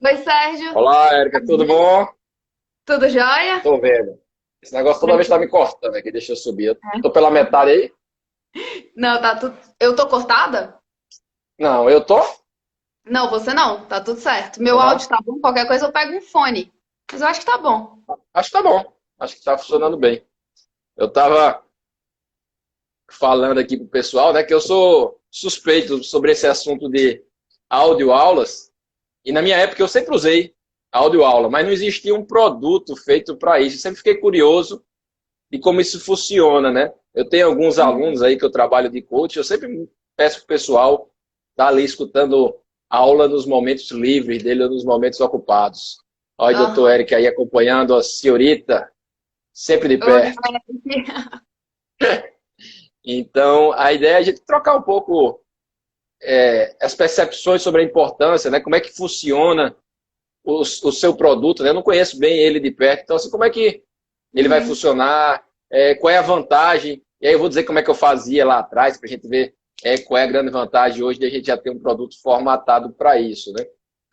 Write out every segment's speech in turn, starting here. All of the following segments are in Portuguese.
Oi, Sérgio. Olá, Érica, tudo bom? Tudo jóia? Tô vendo. Esse negócio toda vez tá me cortando aqui, deixa eu subir. Eu tô É. pela metade aí? Não, tá tudo. Eu tô cortada? Não, eu tô? Não, você não. Tá tudo certo. Meu Tô áudio não? tá bom. Qualquer coisa eu pego um fone. Mas eu acho que tá bom. Acho que tá bom. Acho que tá funcionando bem. Eu tava falando aqui pro pessoal, né, que eu sou suspeito sobre esse assunto de audioaulas. E na minha época eu sempre usei audioaula, mas não existia um produto feito para isso. Eu sempre fiquei curioso de como isso funciona, né? Eu tenho alguns alunos aí que eu trabalho de coach, eu sempre peço pro pessoal estar ali escutando aula nos momentos livres dele ou nos momentos ocupados. Olha, doutor Aham. Eric aí acompanhando a senhorita, sempre de Oi, perto. Então, a ideia é a gente trocar um pouco as percepções sobre a importância, né? Como é que funciona o seu produto, né? Eu não conheço bem ele de perto, então, assim, como é que ele vai Uhum. funcionar, qual é a vantagem, e aí eu vou dizer como é que eu fazia lá atrás, para a gente ver qual é a grande vantagem hoje de a gente já ter um produto formatado para isso, né?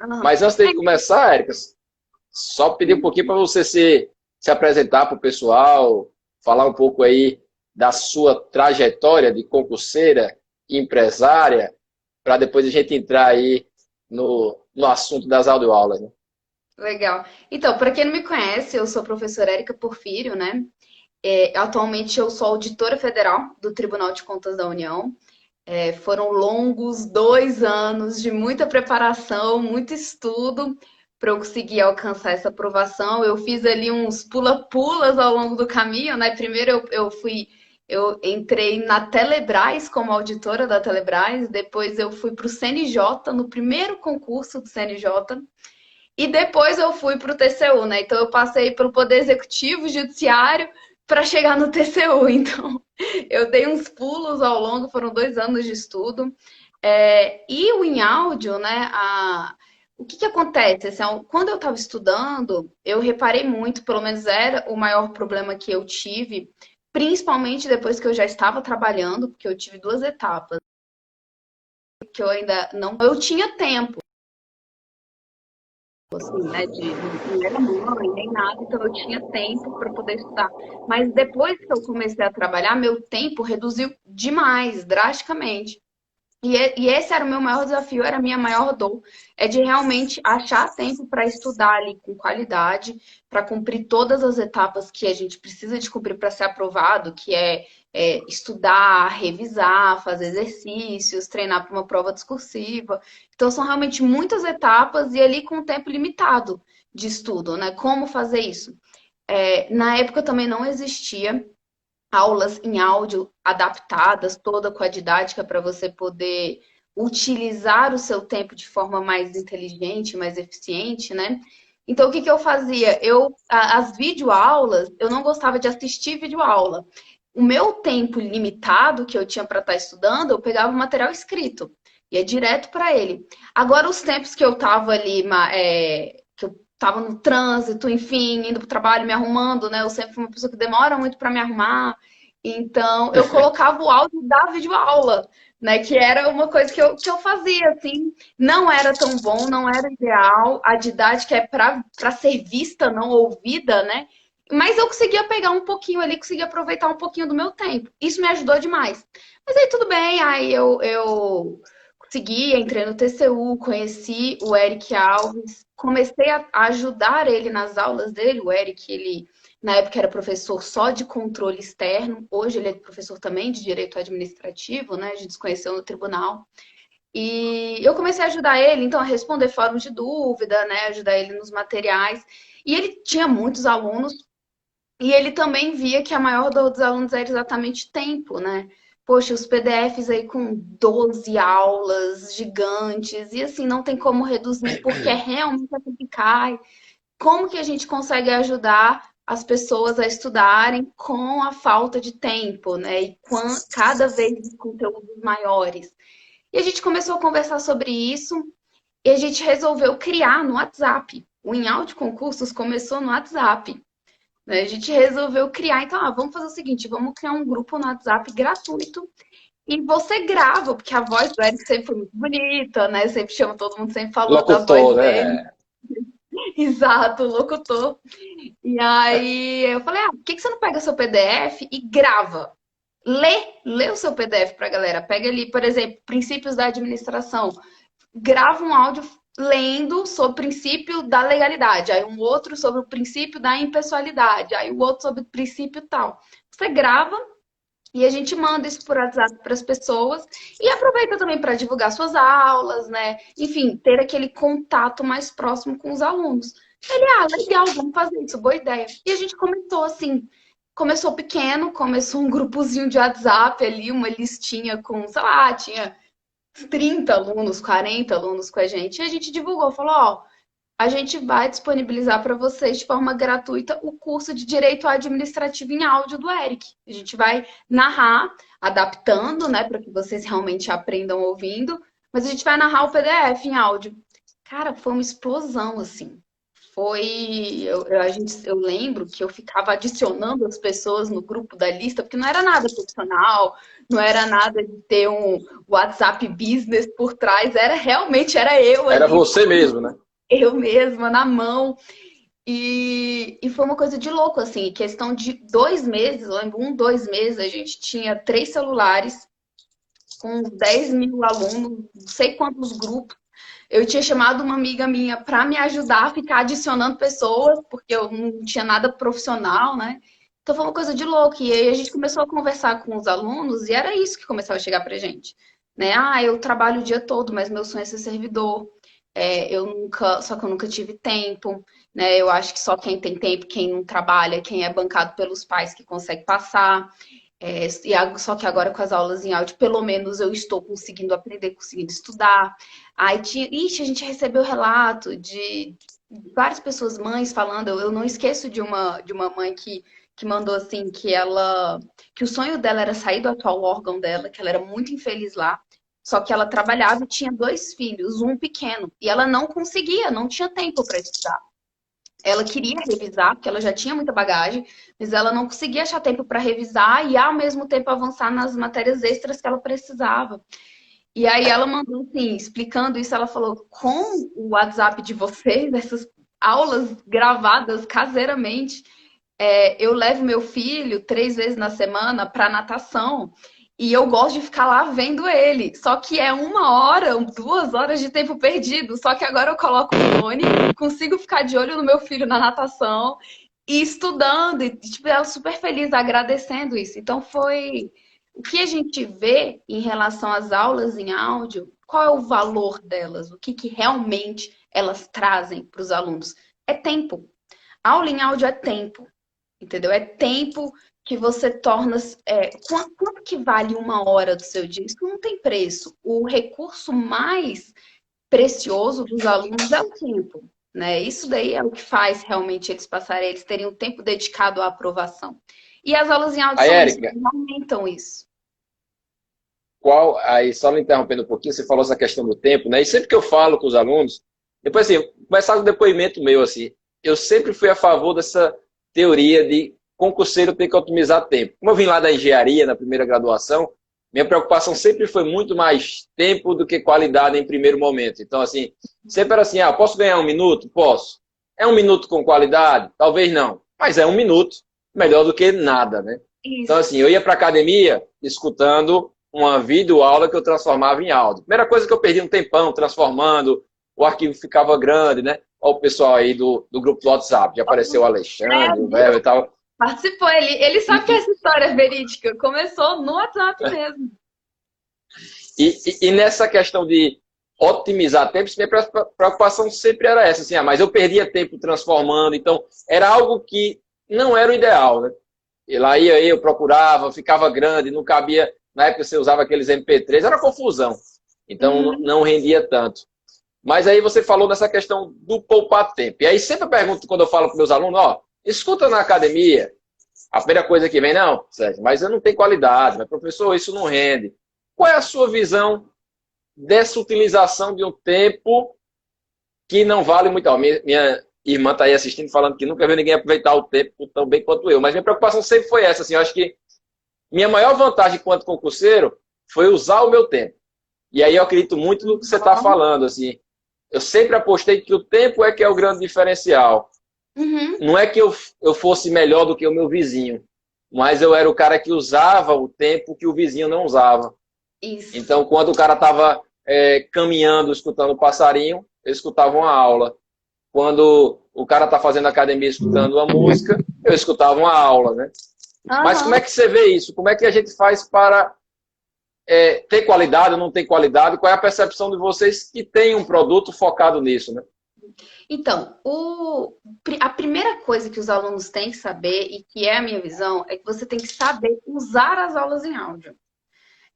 Aham. Mas antes de começar, Érica, só pedir um pouquinho para você se apresentar para o pessoal, falar um pouco aí da sua trajetória de concurseira, empresária, para depois a gente entrar aí no assunto das audioaulas, né? Legal. Então, para quem não me conhece, eu sou a professora Érica Porfírio, né? Atualmente eu sou auditora federal do Tribunal de Contas da União. Foram longos 2 anos de muita preparação, muito estudo para eu conseguir alcançar essa aprovação. Eu fiz ali uns pula-pulas ao longo do caminho, né? Primeiro eu entrei na Telebrás como auditora da Telebrás, depois eu fui para o CNJ, no primeiro concurso do CNJ, e depois eu fui para o TCU, né? Então eu passei pelo Poder Executivo, Judiciário, para chegar no TCU. Então eu dei uns pulos ao longo, foram 2 anos de estudo. E o em áudio, né? O que acontece? Assim, quando eu estava estudando, eu reparei muito, pelo menos era o maior problema que eu tive, principalmente depois que eu já estava trabalhando, porque eu tive duas etapas, que eu ainda não. Eu tinha tempo, assim, né? Não era mãe, nem nada, então eu tinha tempo para poder estudar. Mas depois que eu comecei a trabalhar, meu tempo reduziu demais, drasticamente. E esse era o meu maior desafio, era a minha maior dor, é de realmente achar tempo para estudar ali com qualidade, para cumprir todas as etapas que a gente precisa de cumprir para ser aprovado, que é estudar, revisar, fazer exercícios, treinar para uma prova discursiva. Então são realmente muitas etapas e ali com um tempo limitado de estudo, né? Como fazer isso? Na época também não existia aulas em áudio adaptadas, toda com a didática para você poder utilizar o seu tempo de forma mais inteligente, mais eficiente, né? Então, o que eu fazia? As videoaulas, eu não gostava de assistir videoaula. O meu tempo limitado que eu tinha para estar estudando, eu pegava o material escrito, ia direto para ele. Agora, os tempos que eu estava ali, que eu estava no trânsito, enfim, indo para o trabalho, me arrumando, né? Eu sempre fui uma pessoa que demora muito para me arrumar. Então, eu colocava o áudio da videoaula, né? Que era uma coisa que eu fazia, assim. Não era tão bom, não era ideal. A didática é para ser vista, não ouvida, né? Mas eu conseguia pegar um pouquinho ali, conseguia aproveitar um pouquinho do meu tempo. Isso me ajudou demais. Mas aí tudo bem, aí eu consegui, entrei no TCU, conheci o Eric Alves, comecei a ajudar ele nas aulas dele. O Eric, ele na época era professor só de controle externo, hoje ele é professor também de direito administrativo, né? A gente se conheceu no tribunal. E eu comecei a ajudar ele, então, a responder fóruns de dúvida, né? Ajudar ele nos materiais. E ele tinha muitos alunos, e ele também via que a maior dor dos alunos era exatamente tempo, né? Poxa, os PDFs aí com 12 aulas gigantes, e assim, não tem como reduzir, porque é realmente assim que cai. Como que a gente consegue ajudar as pessoas a estudarem com a falta de tempo, né? E cada vez conteúdos maiores. E a gente começou a conversar sobre isso e a gente resolveu criar no WhatsApp. O Em Áudio Concursos começou no WhatsApp, né? A gente resolveu criar, então, vamos fazer o seguinte, vamos criar um grupo no WhatsApp gratuito e você grava, porque a voz do Eric sempre foi muito bonita, né? Sempre chama, todo mundo sempre falou da voz Locutor, dele. né? Exato, locutor. E aí eu falei, por que você não pega seu PDF e grava? Lê o seu PDF pra galera. Pega ali, por exemplo, princípios da administração. Grava um áudio lendo sobre o princípio da legalidade, aí um outro sobre o princípio da impessoalidade, aí o outro sobre o princípio tal. Você grava e a gente manda isso por WhatsApp para as pessoas e aproveita também para divulgar suas aulas, né? Enfim, ter aquele contato mais próximo com os alunos. Ele, legal, vamos fazer isso, boa ideia. E a gente começou assim, começou pequeno, começou um grupozinho de WhatsApp ali, uma listinha com, sei lá, tinha 30 alunos, 40 alunos com a gente. E a gente divulgou, falou, a gente vai disponibilizar para vocês de forma gratuita o curso de Direito Administrativo em áudio do Eric. A gente vai narrar, adaptando, né, para que vocês realmente aprendam ouvindo, mas a gente vai narrar o PDF em áudio. Cara, foi uma explosão, assim. Eu lembro que eu ficava adicionando as pessoas no grupo da lista, porque não era nada profissional, não era nada de ter um WhatsApp Business por trás, era eu Era ali. você mesmo, né? Eu mesma, na mão. E foi uma coisa de louco, assim, questão de 2 meses, eu lembro, 2 meses, a gente tinha 3 celulares com 10 mil alunos, não sei quantos grupos. Eu tinha chamado uma amiga minha para me ajudar a ficar adicionando pessoas, porque eu não tinha nada profissional, né? Então foi uma coisa de louco. E aí a gente começou a conversar com os alunos e era isso que começava a chegar pra gente. Né? Eu trabalho o dia todo, mas meu sonho é ser servidor. Só que eu nunca tive tempo, né? Eu acho que só quem tem tempo, quem não trabalha, quem é bancado pelos pais que consegue passar. Só que agora com as aulas em áudio, pelo menos eu estou conseguindo aprender, conseguindo estudar. A gente recebeu relato de várias pessoas, mães, falando, eu não esqueço de uma mãe que mandou assim, que o sonho dela era sair do atual órgão dela, que ela era muito infeliz lá. Só que ela trabalhava e tinha 2 filhos, um pequeno. E ela não conseguia, não tinha tempo para estudar. Ela queria revisar, porque ela já tinha muita bagagem, mas ela não conseguia achar tempo para revisar e, ao mesmo tempo, avançar nas matérias extras que ela precisava. E aí ela mandou assim, explicando isso, ela falou, com o WhatsApp de vocês, essas aulas gravadas caseiramente, eu levo meu filho 3 vezes na semana para natação. E eu gosto de ficar lá vendo ele. Só que é 1 hora, 2 horas de tempo perdido. Só que agora eu coloco o fone, consigo ficar de olho no meu filho na natação e estudando. E tipo, ela super feliz, agradecendo isso. Então foi o que a gente vê em relação às aulas em áudio, qual é o valor delas? O que realmente elas trazem para os alunos? É tempo. Aula em áudio é tempo. Entendeu? É tempo que você torna. Quanto que vale 1 hora do seu dia? Isso não tem preço. O recurso mais precioso dos alunos é o tempo. Né? Isso daí é o que faz realmente eles passarem, eles terem um tempo dedicado à aprovação. E as aulas em áudio Aí, são isso, Érica, eles aumentam isso. aí só me interrompendo um pouquinho, você falou essa questão do tempo, né? E sempre que eu falo com os alunos, depois assim, começar com um depoimento meu, assim, eu sempre fui a favor dessa teoria de concurseiro ter que otimizar tempo. Como eu vim lá da engenharia, na primeira graduação, minha preocupação sempre foi muito mais tempo do que qualidade em primeiro momento. Então, assim, sempre era assim, posso ganhar 1 minuto? Posso. É 1 minuto com qualidade? Talvez não. Mas é 1 minuto, melhor do que nada, né? Isso. Então, assim, eu ia para academia escutando uma videoaula que eu transformava em áudio. Primeira coisa que eu perdi um tempão transformando, o arquivo ficava grande, né? Olha o pessoal aí do grupo do WhatsApp, já apareceu o Alexandre, o Velho e tal. Participou, ele sabe que essa história é verídica. Começou no WhatsApp mesmo. E nessa questão de otimizar tempo, minha preocupação sempre era essa, assim, mas eu perdia tempo transformando, então era algo que não era o ideal, né? E lá ia eu procurava, ficava grande, não cabia, na época você usava aqueles MP3, era confusão, então não rendia tanto. Mas aí você falou nessa questão do poupar tempo, e aí sempre eu pergunto quando eu falo para meus alunos, escuta na academia, a primeira coisa que vem, não, Sérgio, mas eu não tenho qualidade, mas professor, isso não rende. Qual é a sua visão dessa utilização de um tempo que não vale muito? Minha irmã está aí assistindo, falando que nunca viu ninguém aproveitar o tempo tão bem quanto eu. Mas minha preocupação sempre foi essa. Assim, eu acho que minha maior vantagem enquanto concurseiro foi usar o meu tempo. E aí eu acredito muito no que você está falando. Assim, eu sempre apostei que o tempo é que é o grande diferencial. Uhum, Não é que eu fosse melhor do que o meu vizinho, mas eu era o cara que usava o tempo que o vizinho não usava. isso. Então, quando o cara estava caminhando, escutando o passarinho, eu escutava uma aula. Quando o cara está fazendo academia escutando uma música, eu escutava uma aula, né? Mas como Aham. é que você vê isso? Como é que a gente faz para ter qualidade ou não ter qualidade? Qual é a percepção de vocês que tem um produto focado nisso, né? Então, a primeira coisa que os alunos têm que saber, e que é a minha visão, é que você tem que saber usar as aulas em áudio.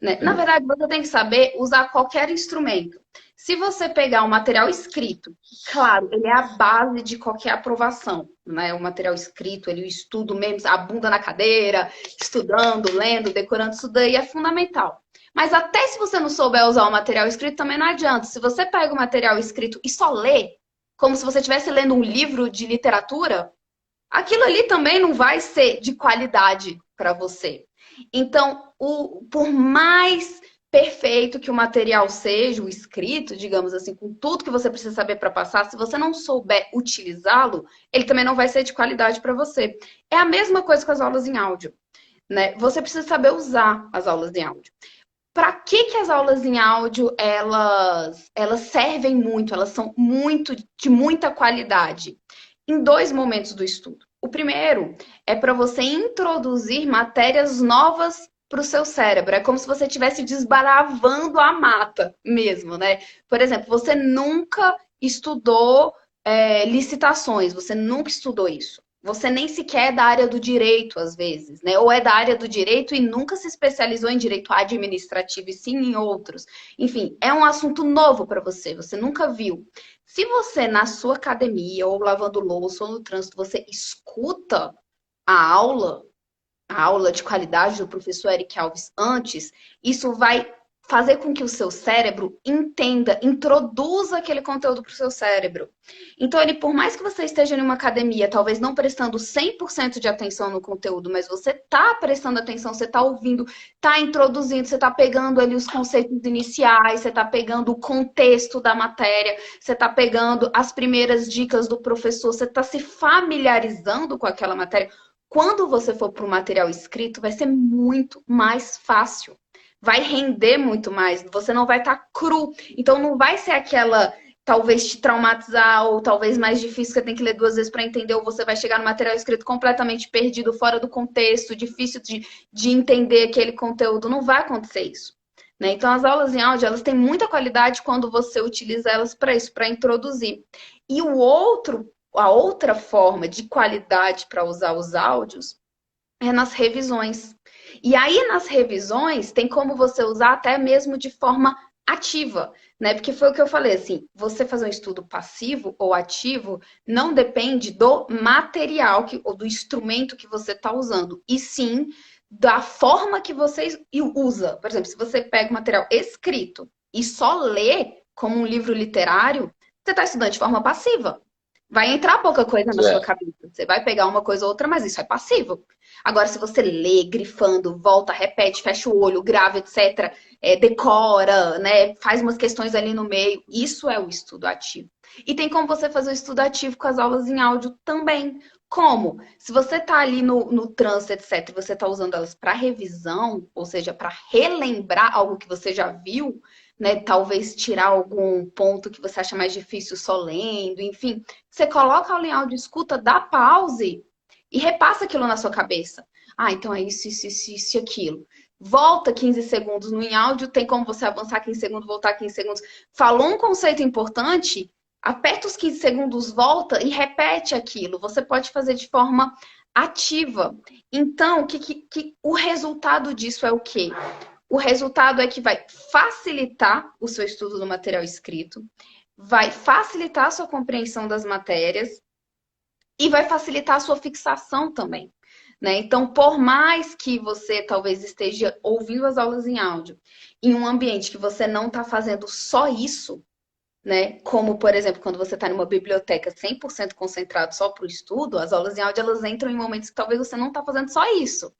Né? Na verdade, você tem que saber usar qualquer instrumento. Se você pegar um material escrito, claro, ele é a base de qualquer aprovação, né? O material escrito, ele o estudo mesmo, a bunda na cadeira, estudando, lendo, decorando, isso daí é fundamental. Mas até se você não souber usar o material escrito, também não adianta. Se você pega o material escrito e só lê, como se você estivesse lendo um livro de literatura, aquilo ali também não vai ser de qualidade para você. Então, por mais perfeito que o material seja, o escrito, digamos assim, com tudo que você precisa saber para passar, se você não souber utilizá-lo, ele também não vai ser de qualidade para você. É a mesma coisa com as aulas em áudio, né? Você precisa saber usar as aulas em áudio. Para que as aulas em áudio elas servem muito, elas são muito de muita qualidade? Em dois momentos do estudo. O primeiro é para você introduzir matérias novas para o seu cérebro. É como se você estivesse desbaravando a mata mesmo, né? Por exemplo, você nunca estudou licitações, você nunca estudou isso. Você nem sequer é da área do direito, às vezes, né? Ou é da área do direito e nunca se especializou em direito administrativo, e sim em outros. Enfim, é um assunto novo para você, você nunca viu. Se você, na sua academia, ou lavando louça, ou no trânsito, você escuta a aula de qualidade do professor Eric Alves antes, isso vai fazer com que o seu cérebro entenda, introduza aquele conteúdo para o seu cérebro. Então, ele, por mais que você esteja em uma academia, talvez não prestando 100% de atenção no conteúdo, mas você está prestando atenção, você está ouvindo, está introduzindo, você está pegando ali os conceitos iniciais, você está pegando o contexto da matéria, você está pegando as primeiras dicas do professor, você está se familiarizando com aquela matéria. Quando você for para o material escrito, vai ser muito mais fácil. Vai render muito mais. Você não vai estar cru. Então, não vai ser aquela, talvez te traumatizar, ou talvez mais difícil, que você tem que ler duas vezes para entender, ou você vai chegar no material escrito completamente perdido, fora do contexto, difícil de entender aquele conteúdo. Não vai acontecer isso. Né? Então, as aulas em áudio, elas têm muita qualidade quando você utiliza elas para isso, para introduzir. E a outra forma de qualidade para usar os áudios é nas revisões. E aí, nas revisões, tem como você usar até mesmo de forma ativa, né? Porque foi o que eu falei, assim, você fazer um estudo passivo ou ativo não depende do material ou do instrumento que você está usando, e sim da forma que você usa. Por exemplo, se você pega o material escrito e só lê como um livro literário, você está estudando de forma passiva. Vai entrar pouca coisa na sua É. cabeça. Você vai pegar uma coisa ou outra, mas isso é passivo. Agora, se você lê, grifando, volta, repete, fecha o olho, grava, etc., decora, né, faz umas questões ali no meio, isso é o estudo ativo. E tem como você fazer o estudo ativo com as aulas em áudio também. Como? Se você está ali no trânsito, etc., e você está usando elas para revisão, ou seja, para relembrar algo que você já viu, né, talvez tirar algum ponto que você acha mais difícil só lendo, enfim, você coloca a aula em áudio, escuta, dá pause e repassa aquilo na sua cabeça. Ah, então é isso e aquilo. Volta 15 segundos no em áudio, tem como você avançar 15 segundos, voltar 15 segundos. Falou um conceito importante, aperta os 15 segundos, volta e repete aquilo. Você pode fazer de forma ativa. Então, o resultado disso é o quê? O resultado é que vai facilitar o seu estudo do material escrito, vai facilitar a sua compreensão das matérias e vai facilitar a sua fixação também. Né? Então, por mais que você talvez esteja ouvindo as aulas em áudio em um ambiente que você não está fazendo só isso, né? Como, por exemplo, quando você está numa biblioteca 100% concentrado só para o estudo, as aulas em áudio elas entram em momentos que talvez você não está fazendo só isso.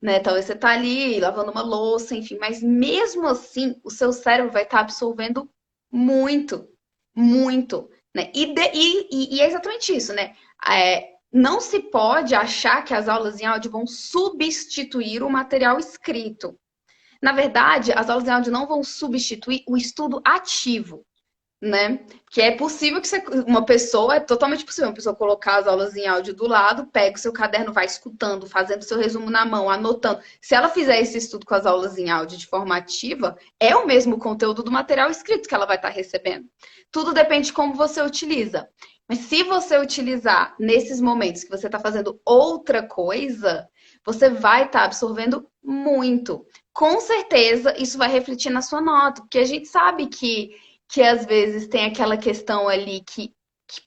Né? Talvez você está ali lavando uma louça, enfim, mas mesmo assim o seu cérebro vai estar absorvendo muito, muito, né? E é exatamente isso, né? Não se pode achar que as aulas em áudio vão substituir o material escrito. Na verdade, as aulas em áudio não vão substituir o estudo ativo, né? Que é possível que uma pessoa, é totalmente possível uma pessoa colocar as aulas em áudio do lado, pega o seu caderno, vai escutando, fazendo seu resumo na mão, anotando. Se ela fizer esse estudo com as aulas em áudio de forma ativa, é o mesmo conteúdo do material escrito que ela vai estar recebendo. Tudo depende de como você utiliza. Mas se você utilizar nesses momentos que você está fazendo outra coisa, você vai estar absorvendo muito. Com certeza, isso vai refletir na sua nota, porque a gente sabe que às vezes tem aquela questão ali que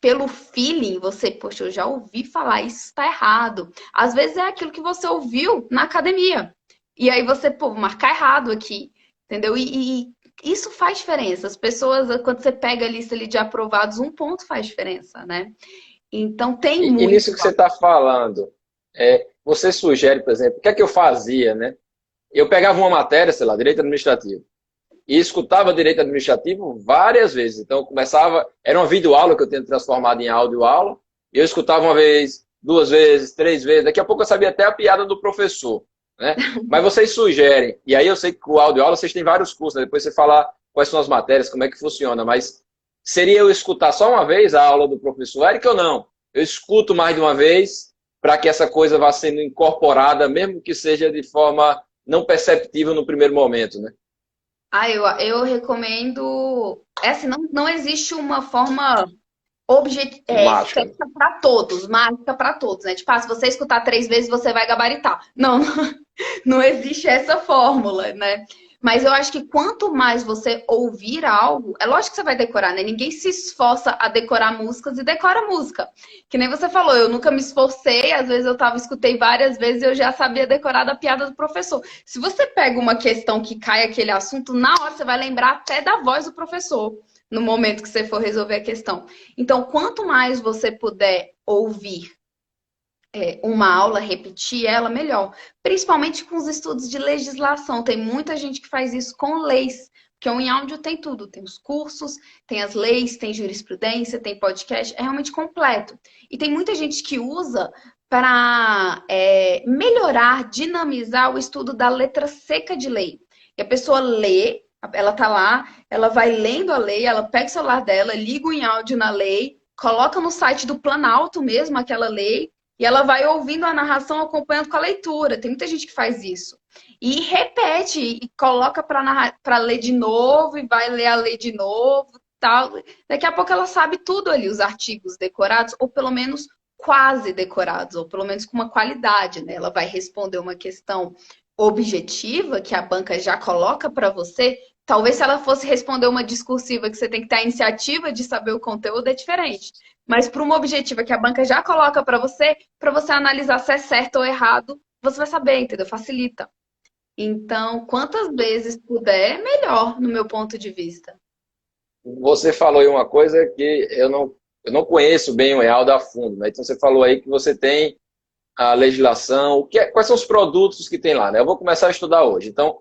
pelo feeling você, poxa, eu já ouvi falar, isso está errado. Às vezes é aquilo que você ouviu na academia. E aí você, pô, vou marcar errado aqui, entendeu? E isso faz diferença. As pessoas, quando você pega a lista ali de aprovados, um ponto faz diferença, né? Então tem E muito. nisso que você está falando, você sugere, por exemplo, o que é que eu fazia, né? Eu pegava uma matéria, sei lá, direito administrativo, e escutava direito administrativo várias vezes. Então, eu começava, era uma videoaula que eu tinha transformado em áudio-aula, e eu escutava uma vez, duas vezes, três vezes, daqui a pouco eu sabia até a piada do professor, né? Mas vocês sugerem, e aí eu sei que com o áudio-aula vocês têm vários cursos, né? Depois você falar quais são as matérias, como é que funciona, mas seria eu escutar só uma vez a aula do professor Eric ou não? Eu escuto mais de uma vez para que essa coisa vá sendo incorporada, mesmo que seja de forma não perceptível no primeiro momento, né? Eu recomendo. É assim, não existe uma forma Mágica, né? certa para todos, mágica para todos, né? Tipo, se você escutar 3 vezes, você vai gabaritar. Não, não existe essa fórmula, né? Mas eu acho que quanto mais você ouvir algo, é lógico que você vai decorar, né? Ninguém se esforça a decorar músicas e decora música. Que nem você falou, eu nunca me esforcei, às vezes escutei várias vezes e eu já sabia decorar da piada do professor. Se você pega uma questão que cai aquele assunto, na hora você vai lembrar até da voz do professor, no momento que você for resolver a questão. Então, quanto mais você puder ouvir uma aula, repetir ela, melhor. Principalmente com os estudos de legislação. Tem muita gente que faz isso com leis. Porque o em áudio tem tudo. Tem os cursos, tem as leis, tem jurisprudência, tem podcast. É realmente completo. E tem muita gente que usa para melhorar, dinamizar o estudo da letra seca de lei. E a pessoa lê, ela tá lá, ela vai lendo a lei, ela pega o celular dela, liga o em áudio na lei, coloca no site do Planalto mesmo aquela lei, e ela vai ouvindo a narração, acompanhando com a leitura. Tem muita gente que faz isso. E repete, e coloca para ler de novo, e vai ler a lei de novo, tal. Daqui a pouco ela sabe tudo ali, os artigos decorados, ou pelo menos quase decorados, ou pelo menos com uma qualidade, né? Ela vai responder uma questão objetiva que a banca já coloca para você. Talvez se ela fosse responder uma discursiva que você tem que ter a iniciativa de saber o conteúdo, é diferente. Mas para uma objetiva que a banca já coloca para você analisar se é certo ou errado, você vai saber, entendeu? Facilita. Então, quantas vezes puder, melhor, no meu ponto de vista. Você falou aí uma coisa que eu não conheço bem o EALD a fundo, né? Então você falou aí que você tem a legislação, quais são os produtos que tem lá, né? Eu vou começar a estudar hoje. Então,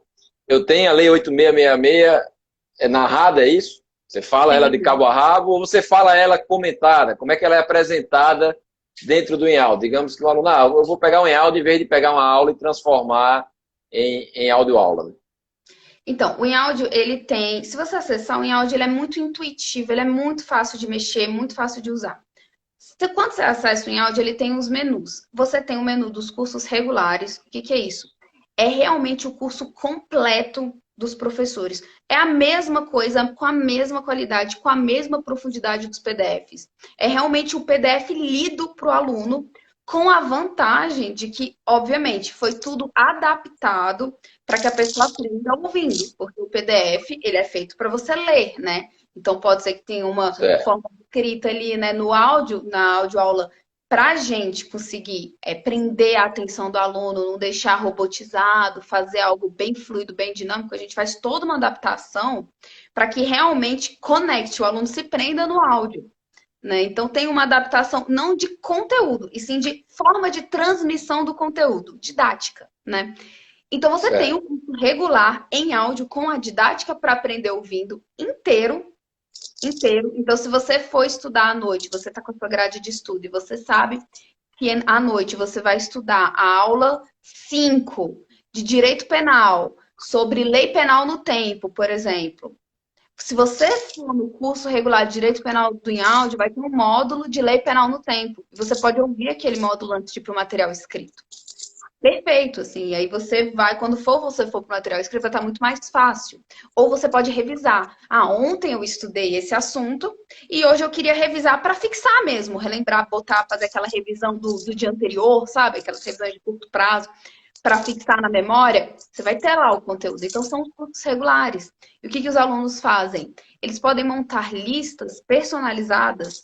eu tenho a Lei 8666 narrada, é isso? Você fala ela de Sim. cabo a rabo ou você fala ela comentada? Como é que ela é apresentada dentro do EALD? Digamos que o aluno, eu vou pegar um EALD em vez de pegar uma aula e transformar em áudio-aula, né? Então, o InAudio, ele tem. Se você acessar o InAudio, ele é muito intuitivo, ele é muito fácil de mexer, muito fácil de usar. Quando você acessa o InAudio, ele tem os menus. Você tem o menu dos cursos regulares. O que é isso? É realmente o curso completo dos professores. É a mesma coisa, com a mesma qualidade, com a mesma profundidade dos PDFs. É realmente o PDF lido para o aluno, com a vantagem de que, obviamente, foi tudo adaptado para que a pessoa aprenda ouvindo, porque o PDF ele é feito para você ler, né? Então pode ser que tenha uma Certo. forma escrita ali, né, no áudio, na audioaula, para a gente conseguir prender a atenção do aluno, não deixar robotizado, fazer algo bem fluido, bem dinâmico, a gente faz toda uma adaptação para que realmente conecte, o aluno se prenda no áudio. Né? Então tem uma adaptação não de conteúdo, e sim de forma de transmissão do conteúdo, didática, né? Então você tem um Certo. curso regular em áudio com a didática para aprender ouvindo inteiro, inteiro. Então, se você for estudar à noite, você está com a sua grade de estudo e você sabe que à noite você vai estudar a aula 5 de direito penal, sobre lei penal no tempo, por exemplo. Se você for no curso regular de Direito Penal do INAUD, vai ter um módulo de Lei Penal no Tempo. Você pode ouvir aquele módulo antes de ir para o material escrito. Perfeito, assim. E aí você vai, quando você for para o material escrito, vai estar muito mais fácil. Ou você pode revisar. Ontem eu estudei esse assunto e hoje eu queria revisar para fixar mesmo, relembrar, botar, fazer aquela revisão do dia anterior, sabe? Aquelas revisões de curto prazo para fixar na memória, você vai ter lá o conteúdo. Então, são os cursos regulares. E o que os alunos fazem? Eles podem montar listas personalizadas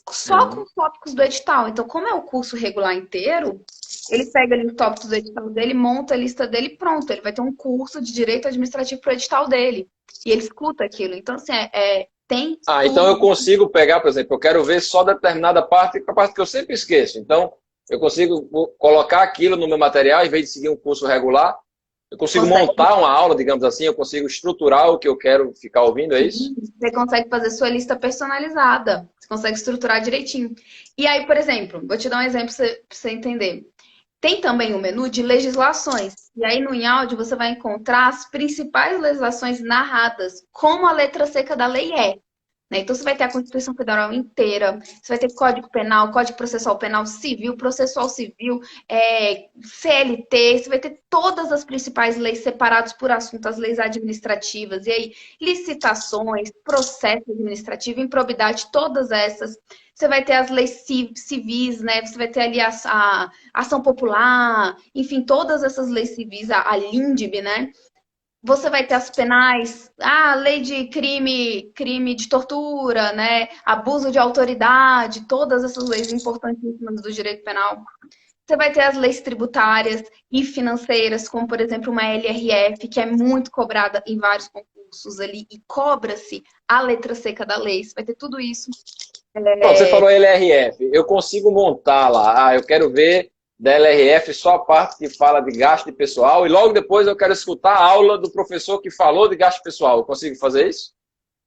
só com os tópicos do edital. Então, como é o curso regular inteiro, ele pega ali os tópicos do edital dele, monta a lista dele e pronto. Ele vai ter um curso de direito administrativo para o edital dele. E ele escuta aquilo. Então, assim, tem então eu consigo pegar, por exemplo, eu quero ver só determinada parte, a parte que eu sempre esqueço. Então, eu consigo colocar aquilo no meu material, em vez de seguir um curso regular. Eu consigo montar uma aula, digamos assim, eu consigo estruturar o que eu quero ficar ouvindo, é isso? Você consegue fazer sua lista personalizada. Você consegue estruturar direitinho. E aí, por exemplo, vou te dar um exemplo para você entender. Tem também o menu de legislações. E aí no InAudio você vai encontrar as principais legislações narradas, como a letra seca da lei é. Então, você vai ter a Constituição Federal inteira, você vai ter Código Penal, Código Processual Penal Civil, Processual Civil, CLT, você vai ter todas as principais leis separadas por assunto, as leis administrativas, e aí licitações, processo administrativo, improbidade, todas essas. Você vai ter as leis civis, né? Você vai ter ali a ação popular, enfim, todas essas leis civis, a LINDB, né? Você vai ter as penais, lei de crime de tortura, né? Abuso de autoridade, todas essas leis importantíssimas do direito penal. Você vai ter as leis tributárias e financeiras, como, por exemplo, uma LRF, que é muito cobrada em vários concursos ali, e cobra-se a letra seca da lei. Você vai ter tudo isso. Bom, você falou LRF, eu consigo montar lá, eu quero ver da LRF só a parte que fala de gasto de pessoal e logo depois eu quero escutar a aula do professor que falou de gasto pessoal. Eu consigo fazer isso?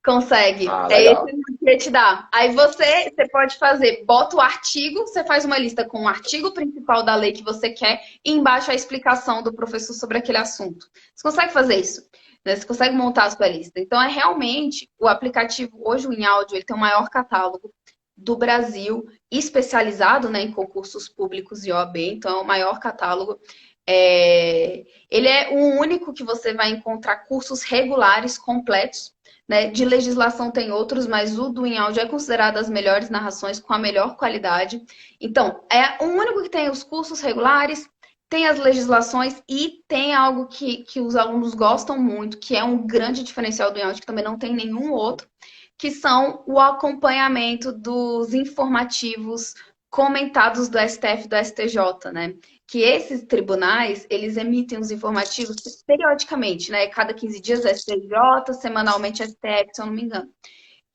Consegue. Legal. Esse que eu te dar. Aí você pode fazer, bota o artigo, você faz uma lista com o artigo principal da lei que você quer e embaixo a explicação do professor sobre aquele assunto. Você consegue fazer isso? Né? Você consegue montar a sua lista. Então, é realmente o aplicativo, hoje o InAudio, ele tem o maior catálogo do Brasil, especializado, né, em concursos públicos e OAB, então é o maior catálogo. Ele é o único que você vai encontrar cursos regulares completos, né? De legislação tem outros, mas o do InAudio é considerado as melhores narrações com a melhor qualidade. Então, é o único que tem os cursos regulares, tem as legislações e tem algo que os alunos gostam muito, que é um grande diferencial do InAudio, que também não tem nenhum outro, que são o acompanhamento dos informativos comentados do STF e do STJ, né? Que esses tribunais, eles emitem os informativos periodicamente, né? Cada 15 dias STJ, semanalmente STF, se eu não me engano.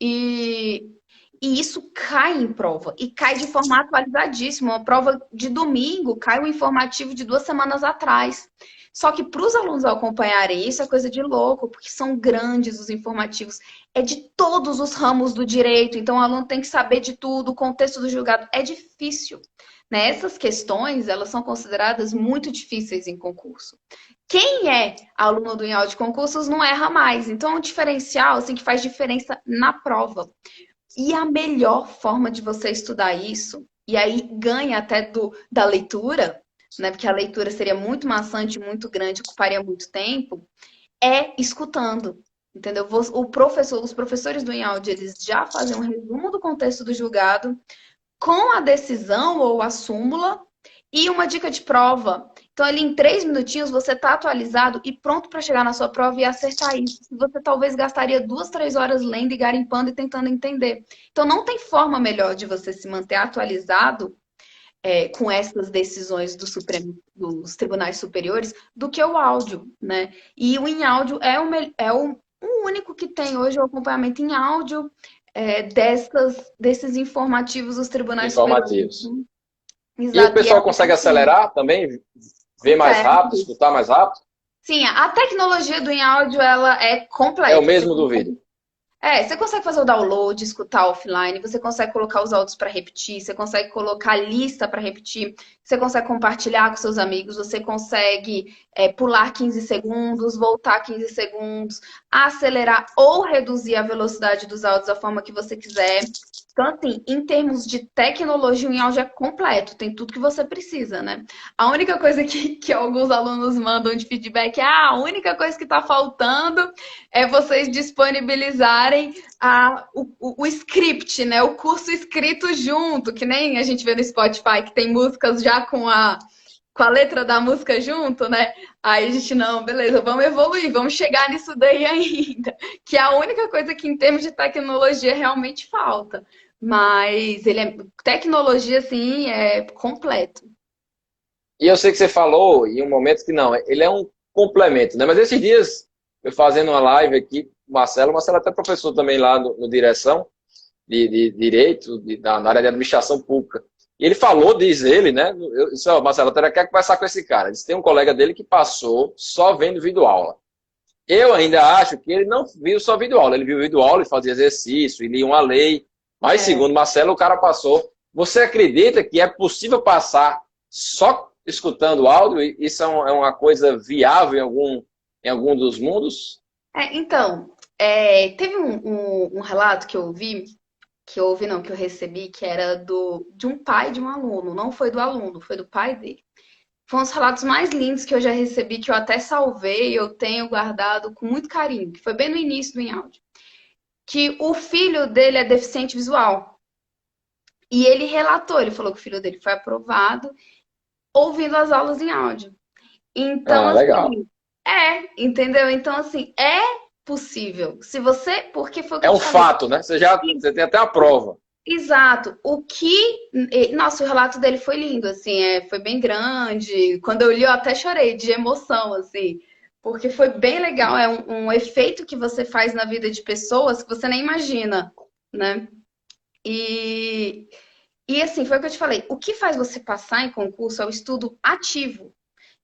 E isso cai em prova, e cai de forma atualizadíssima. Uma prova de domingo cai um informativo de 2 semanas atrás. Só que para os alunos acompanharem isso é coisa de louco, porque são grandes os informativos. É de todos os ramos do direito, então o aluno tem que saber de tudo, o contexto do julgado. É difícil. Né? Essas questões, elas são consideradas muito difíceis em concurso. Quem é aluno do InAudio de concursos não erra mais. Então, é um diferencial assim, que faz diferença na prova. E a melhor forma de você estudar isso, e aí ganha até da leitura, né? Porque a leitura seria muito maçante, muito grande, ocuparia muito tempo, é escutando. Entendeu? Os professores do InAudio, eles já fazem um resumo do contexto do julgado com a decisão ou a súmula e uma dica de prova. Então, ali em 3 minutinhos, você está atualizado e pronto para chegar na sua prova e acertar isso. Você talvez gastaria 2, 3 horas lendo e garimpando e tentando entender. Então, não tem forma melhor de você se manter atualizado com essas decisões dos tribunais superiores do que o áudio, né? E o InAudio é o único que tem hoje o acompanhamento em áudio desses informativos dos tribunais superiores. Exato. E o pessoal consegue acelerar também? Ver mais rápido, escutar mais rápido? Sim, a tecnologia do InAudio, ela é completa. É o mesmo do vídeo. Você consegue fazer o download, escutar offline, você consegue colocar os áudios para repetir, você consegue colocar lista para repetir, você consegue compartilhar com seus amigos, você consegue pular 15 segundos, voltar 15 segundos, acelerar ou reduzir a velocidade dos áudios da forma que você quiser. Então, assim, em termos de tecnologia, o áudio é completo, tem tudo que você precisa, né? A única coisa que alguns alunos mandam de feedback é a única coisa que está faltando é vocês disponibilizarem o script, né? O curso escrito junto, que nem a gente vê no Spotify, que tem músicas já com a letra da música junto, né? Aí a gente, não, beleza, vamos evoluir, vamos chegar nisso daí ainda. Que é a única coisa que, em termos de tecnologia, realmente falta. Mas ele é tecnologia, assim, é completo. E eu sei que você falou em um momento que não, ele é um complemento, né? Mas esses dias, eu fazendo uma live aqui com o Marcelo é até professor também lá no Direção de Direito, na área de Administração Pública. E ele falou, diz ele, né? Eu disse, ó, Marcelo, eu quero conversar com esse cara. Ele disse, tem um colega dele que passou só vendo videoaula. Eu ainda acho que ele não viu só videoaula. Ele viu videoaula e fazia exercício, e lia uma lei. Mas, segundo Marcelo, o cara passou. Você acredita que é possível passar só escutando áudio? Isso é uma coisa viável em algum dos mundos? Então, teve um relato que eu recebi, que era de um pai de um aluno. Não foi do aluno, foi do pai dele. Foi um dos relatos mais lindos que eu já recebi, que eu até salvei, eu tenho guardado com muito carinho, que foi bem no início do Em Áudio. Que o filho dele é deficiente visual. E ele relatou, ele falou que o filho dele foi aprovado ouvindo as aulas em áudio. Então, Ah, legal. assim, entendeu? Então, assim, é possível. Se você, porque foi o que É eu um te falei. fato, né? Você tem até a prova. Exato. Nossa, o relato dele foi lindo, assim, foi bem grande. Quando eu li, eu até chorei de emoção, assim, porque foi bem legal. É um efeito que você faz na vida de pessoas que você nem imagina, né? E, e assim, foi o que eu te falei. O que faz você passar em concurso é o estudo ativo.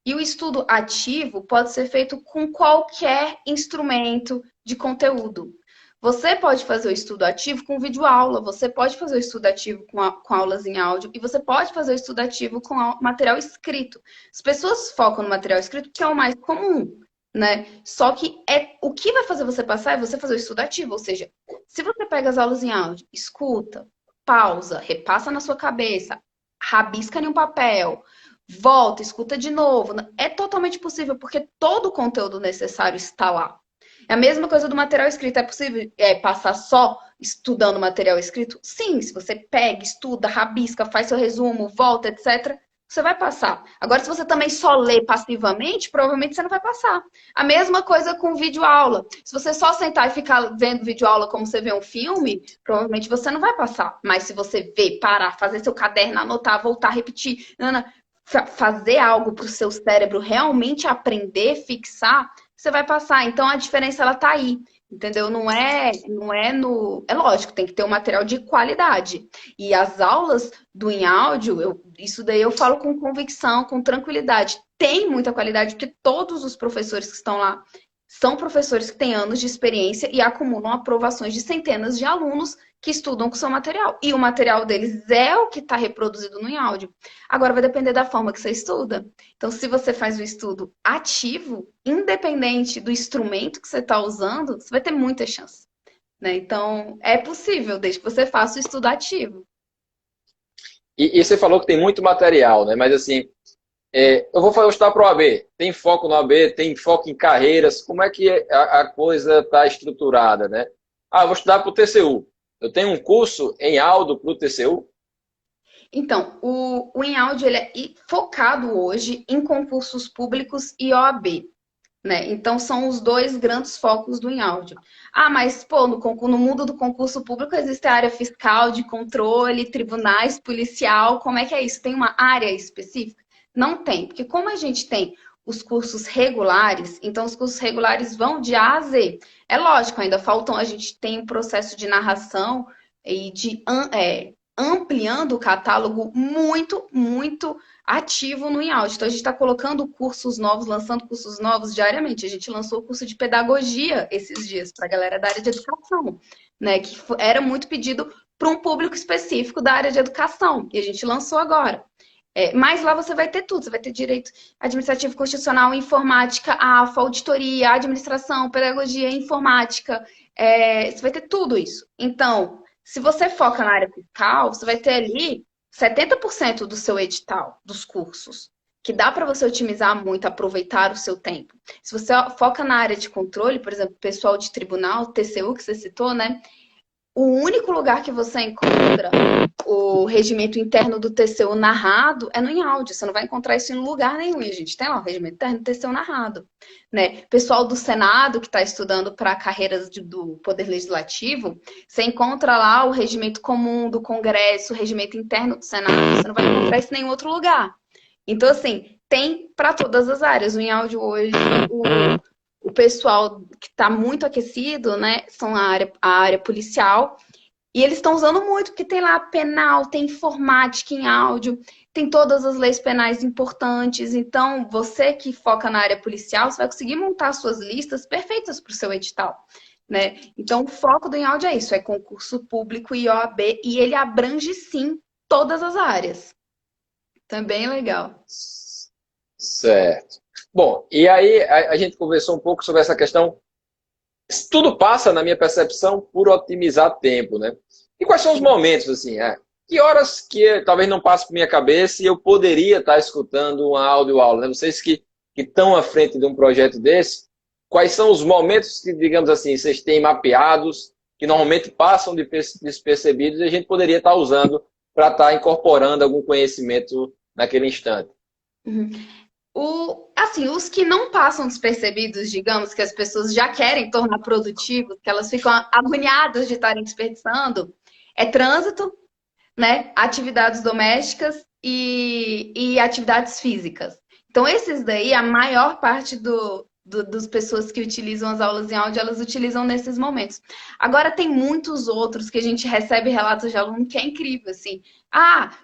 E o estudo ativo pode ser feito com qualquer instrumento de conteúdo. Você pode fazer o estudo ativo com videoaula, você pode fazer o estudo ativo com aulas em áudio e você pode fazer o estudo ativo com material escrito. As pessoas focam no material escrito porque é o mais comum, né? Só que o que vai fazer você passar é você fazer o estudo ativo, ou seja, se você pega as aulas em áudio, escuta, pausa, repassa na sua cabeça, rabisca em um papel, volta, escuta de novo. É totalmente possível, porque todo o conteúdo necessário está lá. É a mesma coisa do material escrito. É possível passar só estudando material escrito? Sim, se você pega, estuda, rabisca, faz seu resumo, volta, etc., você vai passar. Agora, se você também só lê passivamente, provavelmente você não vai passar. A mesma coisa com videoaula. Se você só sentar e ficar vendo videoaula como você vê um filme, provavelmente você não vai passar. Mas se você ver, parar, fazer seu caderno, anotar, voltar, repetir, fazer algo para o seu cérebro realmente aprender, fixar, você vai passar. Então a diferença ela tá aí, entendeu? Não é no, é lógico, tem que ter um material de qualidade. E as aulas do em áudio, isso daí eu falo com convicção, com tranquilidade. Tem muita qualidade porque todos os professores que estão lá são professores que têm anos de experiência e acumulam aprovações de centenas de alunos que estudam com o seu material. E o material deles é o que está reproduzido no áudio. Agora vai depender da forma que você estuda. Então, se você faz o estudo ativo, independente do instrumento que você está usando, você vai ter muita chance. Né? Então, é possível, desde que você faça o estudo ativo. E você falou que tem muito material, né? Mas assim, eu vou estudar para o AB. Tem foco no AB, tem foco em carreiras. Como é que a coisa está estruturada, né? Ah, eu vou estudar para o TCU. Eu tenho um curso em áudio para o TCU? Então, o em áudio ele é focado hoje em concursos públicos e OAB. Né? Então, são os dois grandes focos do em áudio. Ah, mas, pô, no mundo do concurso público existe a área fiscal, de controle, tribunais, policial. Como é que é isso? Tem uma área específica? Não tem, porque como a gente tem os cursos regulares, então os cursos regulares vão de A a Z. É lógico, ainda faltam, a gente tem um processo de narração e ampliando o catálogo muito, muito ativo no InAudio. Então, a gente está colocando cursos novos, lançando cursos novos diariamente. A gente lançou o curso de pedagogia esses dias para a galera da área de educação, né? Que era muito pedido para um público específico da área de educação. E a gente lançou agora. Mas lá você vai ter tudo, você vai ter direito administrativo, constitucional, informática, AFA, auditoria, administração, pedagogia, informática, você vai ter tudo isso. Então, se você foca na área fiscal, você vai ter ali 70% do seu edital, dos cursos, que dá para você otimizar muito, aproveitar o seu tempo. Se você foca na área de controle, por exemplo, pessoal de tribunal, TCU que você citou, né? O único lugar que você encontra o regimento interno do TCU narrado é no InAudio. Você não vai encontrar isso em lugar nenhum. E a gente tem lá o regimento interno do TCU narrado. Né? Pessoal do Senado que está estudando para carreiras do Poder Legislativo, você encontra lá o regimento comum do Congresso, o regimento interno do Senado. Você não vai encontrar isso em nenhum outro lugar. Então, assim, tem para todas as áreas. O InAudio hoje, o pessoal que está muito aquecido, né, são a área policial, e eles estão usando muito, porque tem lá penal, tem informática em áudio, tem todas as leis penais importantes. Então, você que foca na área policial, você vai conseguir montar suas listas perfeitas para o seu edital, né? Então, o foco do InAudio é isso, é concurso público e OAB, e ele abrange, sim, todas as áreas. Também legal. Certo. Bom, e aí a gente conversou um pouco sobre essa questão. Tudo passa, na minha percepção, por otimizar tempo, né? E quais são os momentos, assim, que horas que talvez não passe por minha cabeça e eu poderia estar escutando uma audioaula, né? Vocês que estão à frente de um projeto desse, quais são os momentos que, digamos assim, vocês têm mapeados, que normalmente passam despercebidos e a gente poderia estar usando para estar incorporando algum conhecimento naquele instante? Uhum. Assim, os que não passam despercebidos, digamos, que as pessoas já querem tornar produtivos, que elas ficam agoniadas de estarem desperdiçando, é trânsito, né? Atividades domésticas e atividades físicas. Então, esses daí, a maior parte das pessoas que utilizam as aulas em áudio, elas utilizam nesses momentos. Agora, tem muitos outros que a gente recebe relatos de aluno que é incrível, assim.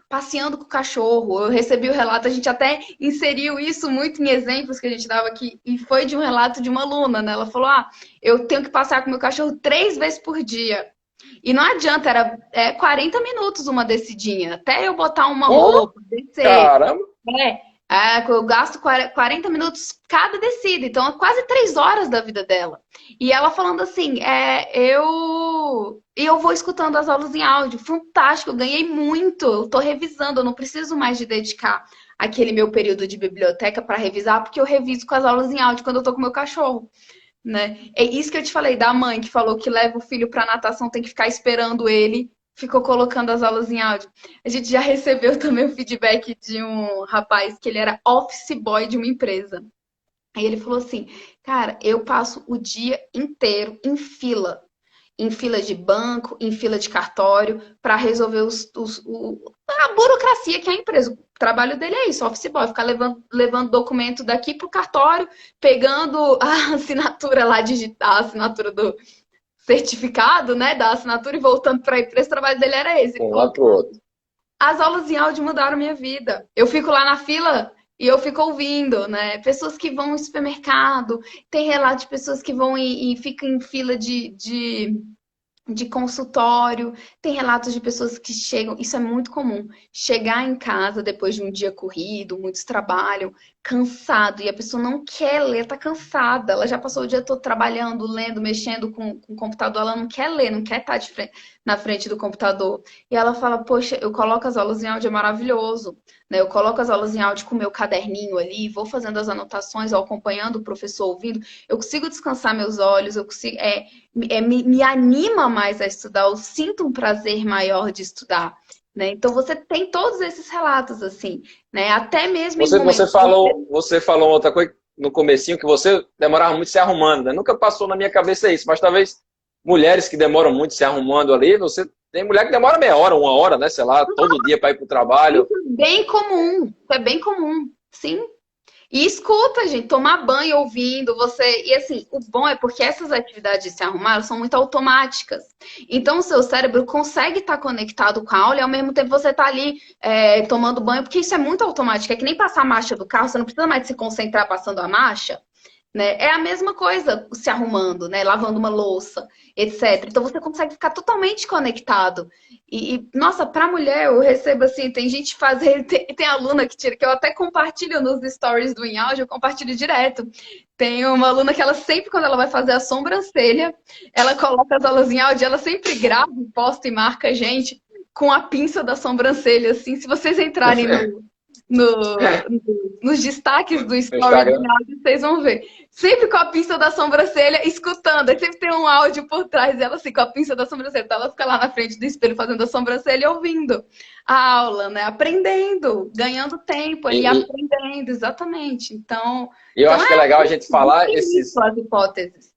Passeando com o cachorro. Eu recebi o relato, a gente até inseriu isso muito em exemplos que a gente dava aqui, e foi de um relato de uma aluna, né? Ela falou, eu tenho que passear com o meu cachorro 3 vezes por dia. E não adianta, era 40 minutos uma descidinha, até eu botar uma roupa, descer. Caramba! Eu gasto 40 minutos cada descida, então é quase 3 horas da vida dela. E ela falando assim, eu vou escutando as aulas em áudio, fantástico, eu ganhei muito, eu tô revisando, eu não preciso mais de dedicar aquele meu período de biblioteca para revisar, porque eu reviso com as aulas em áudio quando eu tô com meu cachorro. Né? É isso que eu te falei da mãe que falou que leva o filho para natação, tem que ficar esperando ele, ficou colocando as aulas em áudio. A gente já recebeu também o feedback de um rapaz que ele era office boy de uma empresa. Aí ele falou assim, cara, eu passo o dia inteiro em fila de banco, em fila de cartório, para resolver a burocracia que é a empresa. O trabalho dele é isso, office boy, ficar levando documento daqui para o cartório, pegando a assinatura lá digital, a assinatura do certificado, né, da assinatura e voltando para a empresa. O trabalho dele era esse. Um lá pro outro. As aulas em áudio mudaram minha vida. Eu fico lá na fila e eu fico ouvindo, né? Pessoas que vão no supermercado, tem relato de pessoas que vão e ficam em fila de consultório, tem relatos de pessoas que chegam, isso é muito comum, chegar em casa depois de um dia corrido, muitos trabalham, cansado, e a pessoa não quer ler, tá cansada, ela já passou o dia todo trabalhando, lendo, mexendo com o computador, ela não quer ler, não quer estar na frente do computador. E ela fala, poxa, eu coloco as aulas em áudio, é maravilhoso, né? Eu coloco as aulas em áudio com o meu caderninho ali, vou fazendo as anotações, acompanhando o professor, ouvindo, eu consigo descansar meus olhos, eu consigo, me anima mais a estudar, eu sinto um prazer maior de estudar. Né? Então você tem todos esses relatos assim, né? Até mesmo você falou outra coisa no comecinho que você demorava muito se arrumando, né? Nunca passou na minha cabeça isso, mas talvez mulheres que demoram muito se arrumando ali, você tem mulher que demora meia hora, 1 hora, né? Sei lá, todo dia para ir para o trabalho. Isso é bem comum, sim. E escuta, gente, tomar banho ouvindo, você. E assim, o bom é porque essas atividades de se arrumar elas são muito automáticas. Então, o seu cérebro consegue estar conectado com a aula e ao mesmo tempo você tá ali tomando banho, porque isso é muito automático. É que nem passar a marcha do carro, você não precisa mais se concentrar passando a marcha. Né? É a mesma coisa se arrumando, né? Lavando uma louça, etc. Então você consegue ficar totalmente conectado. Nossa, para mulher eu recebo assim, tem gente fazer, tem aluna que tira, que eu até compartilho nos stories do Em Áudio, eu compartilho direto. Tem uma aluna que ela sempre, quando ela vai fazer a sobrancelha, ela coloca as aulas em áudio, ela sempre grava, posta e marca a gente com a pinça da sobrancelha, assim. Se vocês entrarem nos destaques do No story do Instagram. áudio, vocês vão ver. Sempre com a pinça da sobrancelha, escutando. Aí sempre tem um áudio por trás dela, assim, com a pinça da sobrancelha. Então ela fica lá na frente do espelho fazendo a sobrancelha e ouvindo a aula, né? Aprendendo, ganhando tempo ali, E, aprendendo, exatamente. e eu Então acho que é legal a gente isso, as hipóteses.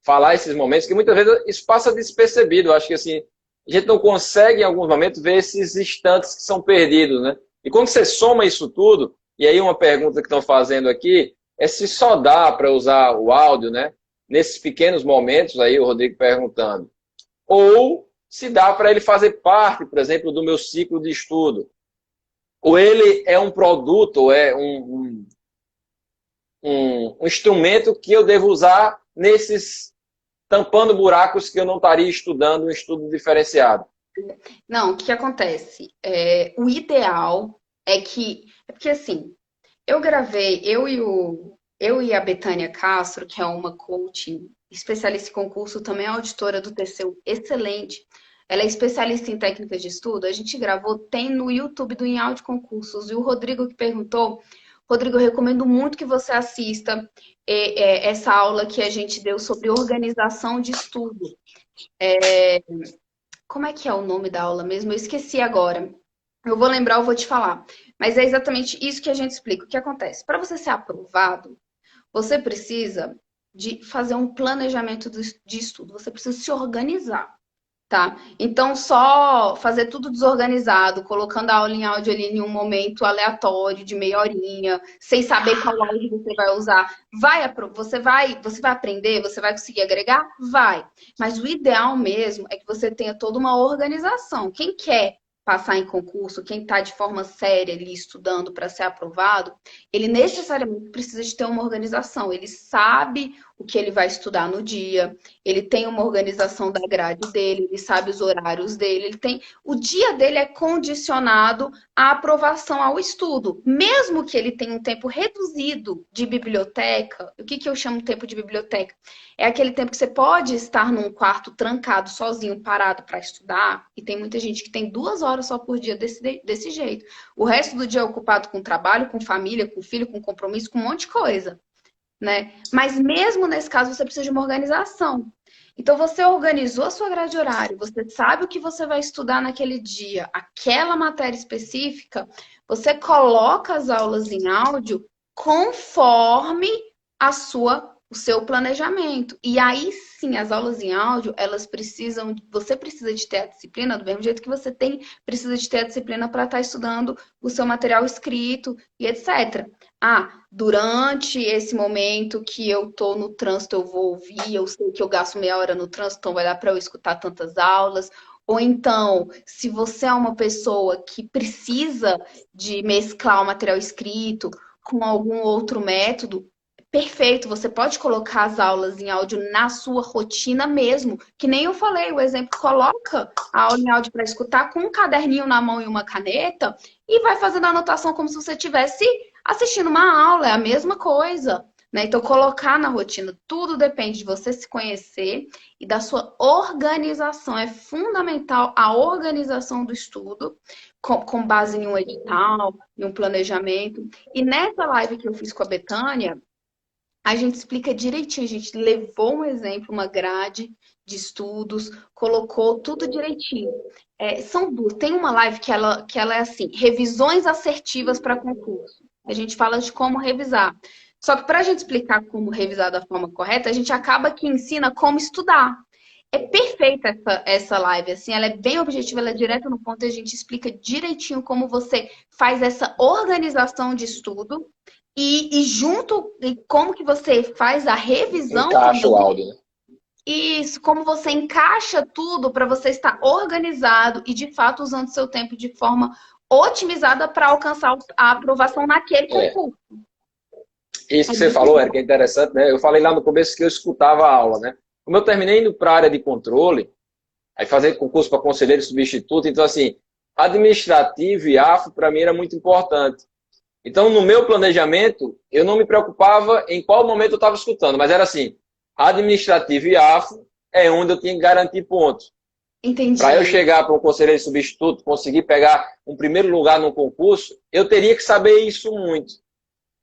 falar esses momentos, que muitas vezes isso passa despercebido. Eu acho que assim, a gente não consegue, em alguns momentos, ver esses instantes que são perdidos, né? E quando você soma isso tudo, e aí uma pergunta que estão fazendo aqui, é se só dá para usar o áudio, né? Nesses pequenos momentos, aí o Rodrigo perguntando. Ou se dá para ele fazer parte, por exemplo, do meu ciclo de estudo. Ou ele é um produto, ou é um instrumento que eu devo usar nesses tampando buracos que eu não estaria estudando um estudo diferenciado. Não, o que acontece? O ideal é que. É porque assim, eu gravei, eu e a Betânia Castro, que é uma coach especialista em concurso, também é auditora do TCU, excelente. Ela é especialista em técnicas de estudo. A gente gravou, tem no YouTube do Em Áudio Concursos. E o Rodrigo que perguntou, Rodrigo, eu recomendo muito que você assista essa aula que a gente deu sobre organização de estudo. Como é que é o nome da aula mesmo? Eu esqueci agora. Eu vou lembrar, eu vou te falar. Mas é exatamente isso que a gente explica. O que acontece? Para você ser aprovado, você precisa de fazer um planejamento de estudo. Você precisa se organizar, tá? Então, só fazer tudo desorganizado, colocando a aula em áudio ali em um momento aleatório, de meia horinha, sem saber qual áudio você vai usar. Você vai aprender, você vai conseguir agregar? Vai. Mas o ideal mesmo é que você tenha toda uma organização. Quem quer passar em concurso, quem está de forma séria ali estudando para ser aprovado, ele necessariamente precisa de ter uma organização. Ele sabe o que ele vai estudar no dia, ele tem uma organização da grade dele, ele sabe os horários dele, ele tem. O dia dele é condicionado à aprovação ao estudo. Mesmo que ele tenha um tempo reduzido de biblioteca, o que, que eu chamo de tempo de biblioteca? É aquele tempo que você pode estar num quarto trancado, sozinho, parado para estudar, e tem muita gente que tem 2 horas só por dia desse jeito. O resto do dia é ocupado com trabalho, com família, com filho, com compromisso, com um monte de coisa. Né? Mas mesmo nesse caso, você precisa de uma organização. Então, você organizou a sua grade horária, você sabe o que você vai estudar naquele dia, aquela matéria específica, você coloca as aulas em áudio conforme o seu planejamento. E aí sim, as aulas em áudio, você precisa de ter a disciplina, do mesmo jeito que você precisa de ter a disciplina para estar estudando o seu material escrito e etc. Durante esse momento que eu tô no trânsito, eu vou ouvir, eu sei que eu gasto meia hora no trânsito, então vai dar para eu escutar tantas aulas. Ou então, se você é uma pessoa que precisa de mesclar o material escrito com algum outro método, perfeito, você pode colocar as aulas em áudio na sua rotina mesmo. Que nem eu falei, o exemplo, coloca a aula em áudio para escutar com um caderninho na mão e uma caneta e vai fazendo a anotação como se você tivesse assistindo uma aula, é a mesma coisa. Né? Então, colocar na rotina, tudo depende de você se conhecer e da sua organização. É fundamental a organização do estudo, com base em um edital, em um planejamento. E nessa live que eu fiz com a Betânia, a gente explica direitinho, a gente levou um exemplo, uma grade de estudos, colocou tudo direitinho. São duas. Tem uma live que ela é assim, revisões assertivas para concurso. A gente fala de como revisar. Só que para a gente explicar como revisar da forma correta, a gente acaba que ensina como estudar. É perfeita essa live, assim, ela é bem objetiva, ela é direta no ponto, e a gente explica direitinho como você faz essa organização de estudo E junto, e como que você faz a revisão Encaixa o também. áudio, né? Isso, como você encaixa tudo para você estar organizado e, de fato, usando seu tempo de forma otimizada para alcançar a aprovação naquele É. concurso. Isso É que você bem falou, legal. Eric, é interessante, né? Eu falei lá no começo que eu escutava a aula, né? Como eu terminei indo para a área de controle, aí fazer concurso para conselheiro substituto, então assim, administrativo e AFO para mim era muito importante. Então, no meu planejamento, eu não me preocupava em qual momento eu estava escutando, mas era assim, administrativo e AFO é onde eu tinha que garantir pontos. Para eu Entendi. chegar para um conselheiro substituto, conseguir pegar um primeiro lugar no concurso, eu teria que saber isso muito.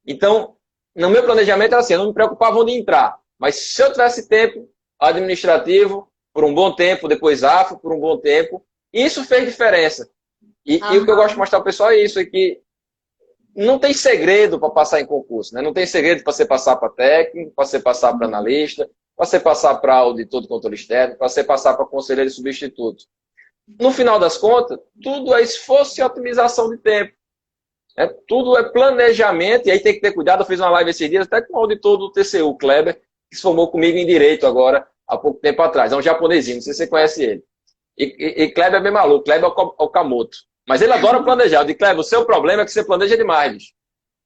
Então, no meu planejamento era assim, eu não me preocupava onde entrar. Mas se eu tivesse tempo administrativo, por um bom tempo, depois AFO, por um bom tempo, isso fez diferença. E o que eu gosto de Aham. mostrar ao pessoal é isso, é que não tem segredo para passar em concurso, né? Não tem segredo para você passar para técnico, para você passar para analista, para você passar para auditor de controle externo, para você passar para conselheiro substituto. No final das contas, tudo é esforço e otimização de tempo. Tudo é planejamento, e aí tem que ter cuidado. Eu fiz uma live esses dias até com o auditor do TCU, o Kleber, que se formou comigo em Direito agora, há pouco tempo atrás. É um japonesinho, não sei se você conhece ele. E Kleber é bem maluco, Kleber é Okamoto. Mas ele adora planejar. Eu digo, Kleber, o seu problema é que você planeja demais, bicho.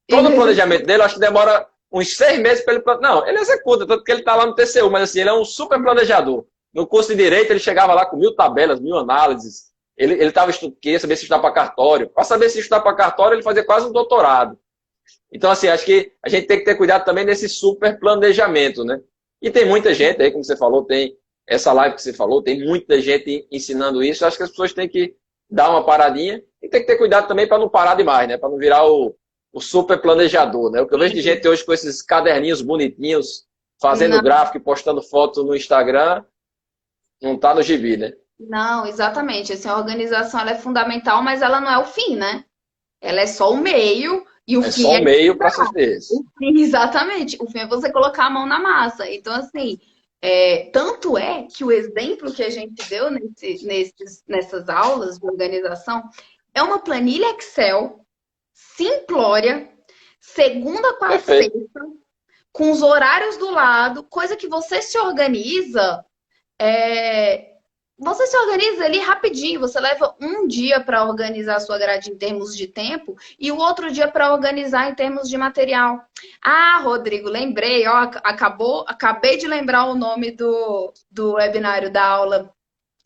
Todo o planejamento dele, eu acho que demora uns 6 meses para ele planejar. Não, ele executa, tanto que ele está lá no TCU, mas assim, ele é um super planejador. No curso de Direito, ele chegava lá com 1.000 tabelas, 1.000 análises. Ele queria saber se estudar para cartório. Para saber se estudar para cartório, ele fazia quase um doutorado. Então, assim, acho que a gente tem que ter cuidado também nesse super planejamento, né? E tem muita gente aí, como você falou, tem essa live que você falou, tem muita gente ensinando isso. Acho que as pessoas têm que dar uma paradinha e tem que ter cuidado também para não parar demais, né? Para não virar o super planejador, né? O que eu vejo de gente hoje com esses caderninhos bonitinhos, fazendo Não, gráfico e postando foto no Instagram, não tá no gibi, né? não, exatamente. Assim, a organização ela é fundamental, mas ela não é o fim, né? Ela é só o meio e o É fim só é um meio para estudar. ser esse. O fim, exatamente. O fim é você colocar a mão na massa. Então, assim, tanto é que o exemplo que a gente deu nessas aulas de organização é uma planilha Excel simplória, segunda, quarta e Perfeito. sexta, com os horários do lado, coisa que você se organiza. é, Você se organiza ali rapidinho, você leva um dia para organizar a sua grade em termos de tempo e o outro dia para organizar em termos de material. Ah, Rodrigo, lembrei, ó, acabei de lembrar o nome do webinário da aula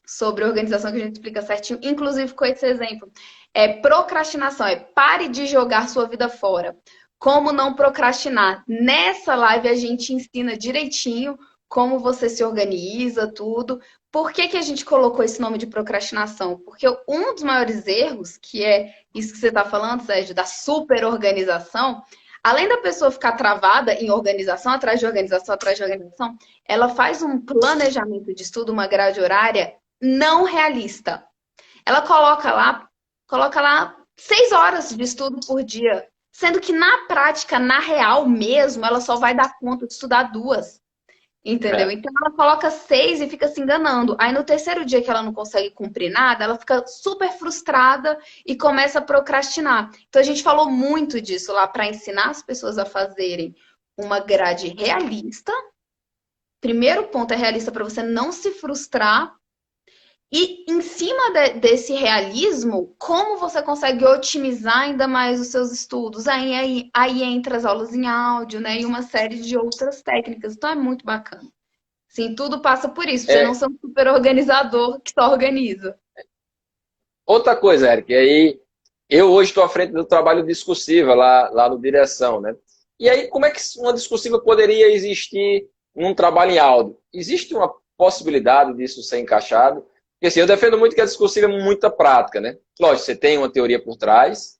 sobre organização que a gente explica certinho, inclusive com esse exemplo. É procrastinação, é pare de jogar sua vida fora. Como não procrastinar? Nessa live a gente ensina direitinho como você se organiza, tudo. Por que que a gente colocou esse nome de procrastinação? Porque um dos maiores erros, que é isso que você está falando, Sérgio, da superorganização, além da pessoa ficar travada em organização, atrás de organização, atrás de organização, ela faz um planejamento de estudo, uma grade horária não realista. Ela coloca lá 6 horas de estudo por dia, sendo que na prática, na real mesmo, ela só vai dar conta de estudar 2. Entendeu? É. Então ela coloca 6 e fica se enganando. Aí no terceiro dia que ela não consegue cumprir nada, ela fica super frustrada e começa a procrastinar. Então a gente falou muito disso lá para ensinar as pessoas a fazerem uma grade realista. Primeiro ponto é realista para você não se frustrar. E em cima desse realismo, como você consegue otimizar ainda mais os seus estudos? Aí entra as aulas em áudio, né? E uma série de outras técnicas. Então é muito bacana. Sim, tudo passa por isso. Você não É, ser um super organizador que só organiza. outra coisa, Eric, aí eu hoje estou à frente do trabalho discursiva lá no Direção, né? E aí, como é que uma discursiva poderia existir num trabalho em áudio? Existe uma possibilidade disso ser encaixado? Porque assim, eu defendo muito que a discursiva é muita prática, né? Lógico, você tem uma teoria por trás,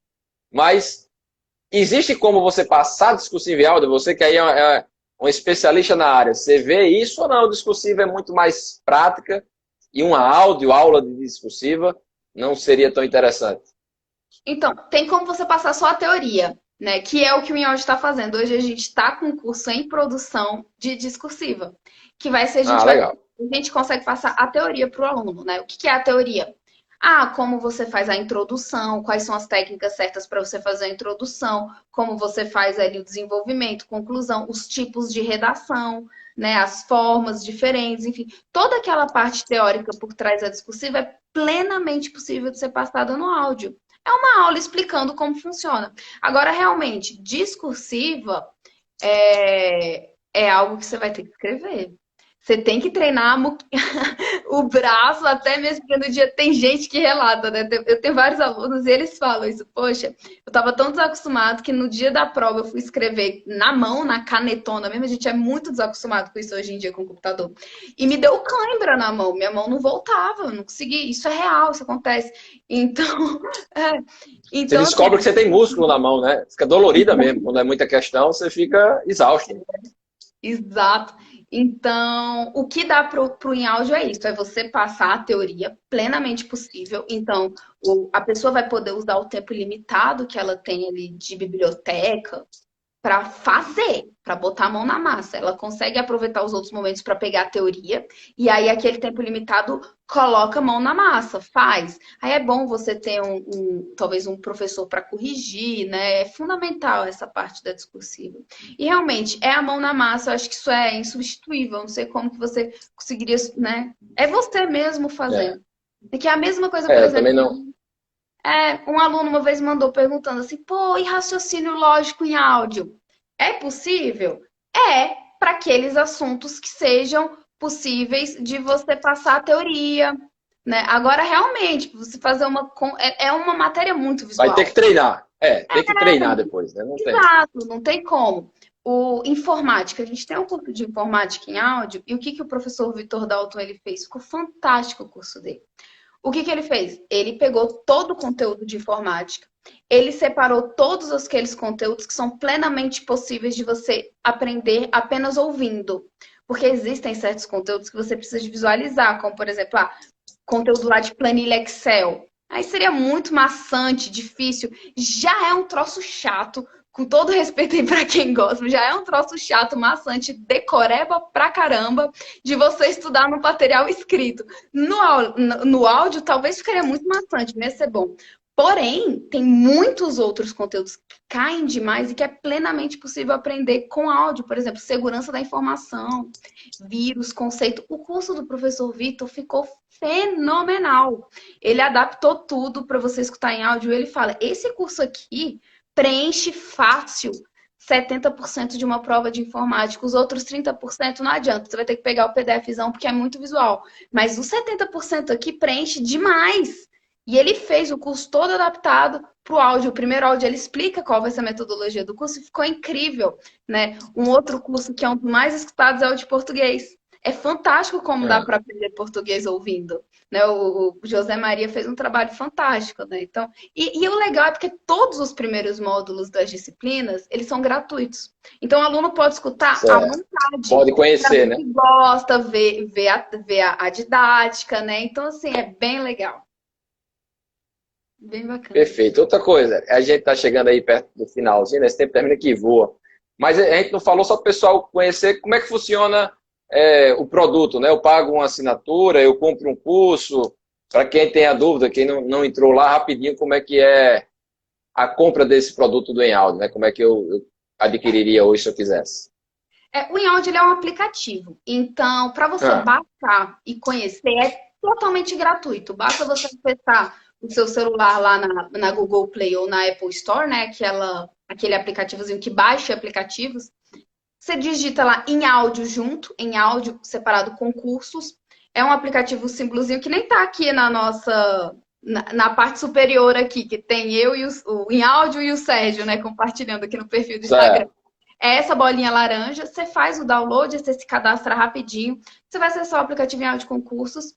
mas existe como você passar discursivo em áudio? Você que aí é um especialista na área, você vê isso ou não? Discursiva é muito mais prática e uma aula de discursiva não seria tão interessante. Então, tem como você passar só a teoria, né? Que é o que o InAudio está fazendo. Hoje a gente está com um curso em produção de discursiva, que vai ser, Ah, legal. a gente consegue passar a teoria para o aluno, né? O que que é a teoria? Ah, como você faz a introdução, quais são as técnicas certas para você fazer a introdução, como você faz ali o desenvolvimento, conclusão, os tipos de redação, né, as formas diferentes, enfim, toda aquela parte teórica por trás da discursiva é plenamente possível de ser passada no áudio. É uma aula explicando como funciona. Agora, realmente, discursiva é algo que você vai ter que escrever. Você tem que treinar o braço, até mesmo porque no dia tem gente que relata, né? Eu tenho vários alunos e eles falam isso. Poxa, eu tava tão desacostumado que no dia da prova eu fui escrever na mão, na canetona mesmo. A gente é muito desacostumado com isso hoje em dia com o computador. E me deu cãibra na mão. Minha mão não voltava, eu não consegui. Isso é real, isso acontece. Então, é. Você Então, assim, descobre que você tem músculo na mão, né? Fica dolorida mesmo. Quando é muita questão, você fica exausto. exato. Então, o que dá pro em áudio é isso, é você passar a teoria plenamente possível. Então, a pessoa vai poder usar o tempo limitado que ela tem ali de biblioteca para fazer, para botar a mão na massa. Ela consegue aproveitar os outros momentos para pegar a teoria e aí aquele tempo limitado coloca a mão na massa, faz. Aí é bom você ter talvez um professor para corrigir, né? É fundamental essa parte da discursiva. E realmente é a mão na massa, eu acho que isso é insubstituível. Não sei como que você conseguiria, né? É você mesmo É, fazendo. É que é a mesma coisa, por também exemplo, não. um aluno uma vez mandou perguntando assim, pô, e raciocínio lógico em áudio? É possível? É, para aqueles assuntos que sejam possíveis de você passar a teoria, né? Agora, realmente, você fazer é uma matéria muito Vai ter que visual. treinar. Tem que treinar depois, né? Não tem. Exato, não tem como. O informática, a gente tem um curso de informática em áudio, e o que que o professor Vitor Dalton ele fez? Ficou fantástico o curso dele. O que que ele fez? Ele pegou todo o conteúdo de informática, ele separou todos aqueles conteúdos que são plenamente possíveis de você aprender apenas ouvindo. Porque existem certos conteúdos que você precisa de visualizar, como, por exemplo, conteúdo lá de planilha Excel. Aí seria muito maçante, difícil. Já é um troço chato, com todo respeito aí pra quem gosta, já é um troço chato, maçante, decoreba pra caramba, de você estudar no material escrito. No áudio, talvez ficaria muito maçante, não ia ser bom. Porém, tem muitos outros conteúdos que caem demais e que é plenamente possível aprender com áudio. Por exemplo, segurança da informação, vírus, conceito. O curso do professor Vitor ficou fenomenal. Ele adaptou tudo para você escutar em áudio. Ele fala: esse curso aqui preenche fácil 70% de uma prova de informática. Os outros 30% não adianta. Você vai ter que pegar o PDFzão porque é muito visual. Mas os 70% aqui preenche demais. E ele fez o curso todo adaptado para o áudio. O primeiro áudio ele explica qual vai ser a metodologia do curso e ficou incrível, né? Um outro curso que é um dos mais escutados é o de português. É fantástico como dá É. para aprender português ouvindo. Né? O José Maria fez um trabalho fantástico, né? Então, e o legal é porque todos os primeiros módulos das disciplinas, eles são gratuitos. Então, o aluno pode escutar à Certo. vontade, Pode para conhecer, ver né? se gosta, ver a didática, né? Então, assim, é bem legal. Bem bacana. Perfeito. Outra coisa, a gente está chegando aí perto do finalzinho, nesse tempo termina que voa. Mas a gente não falou só para o pessoal conhecer como é que funciona o produto, né? Eu pago uma assinatura, eu compro um curso. Para quem tem a dúvida, quem não entrou lá rapidinho, como é que é a compra desse produto do Enaldo, né? Como é que eu adquiriria hoje se eu quisesse? O InAudio ele é um aplicativo. Então, para você Ah, baixar e conhecer, é totalmente gratuito. Basta você acessar o seu celular lá na Google Play ou na Apple Store, né? Aquele aplicativozinho que baixa aplicativos. Você digita lá em áudio junto, em áudio separado com cursos. É um aplicativo simplesinho que nem tá aqui na nossa. Na parte superior aqui, que tem eu e o em áudio e o Sérgio, né? Compartilhando aqui no perfil do Instagram. certo. É essa bolinha laranja, você faz o download, você se cadastra rapidinho, você vai acessar o aplicativo em áudio com cursos.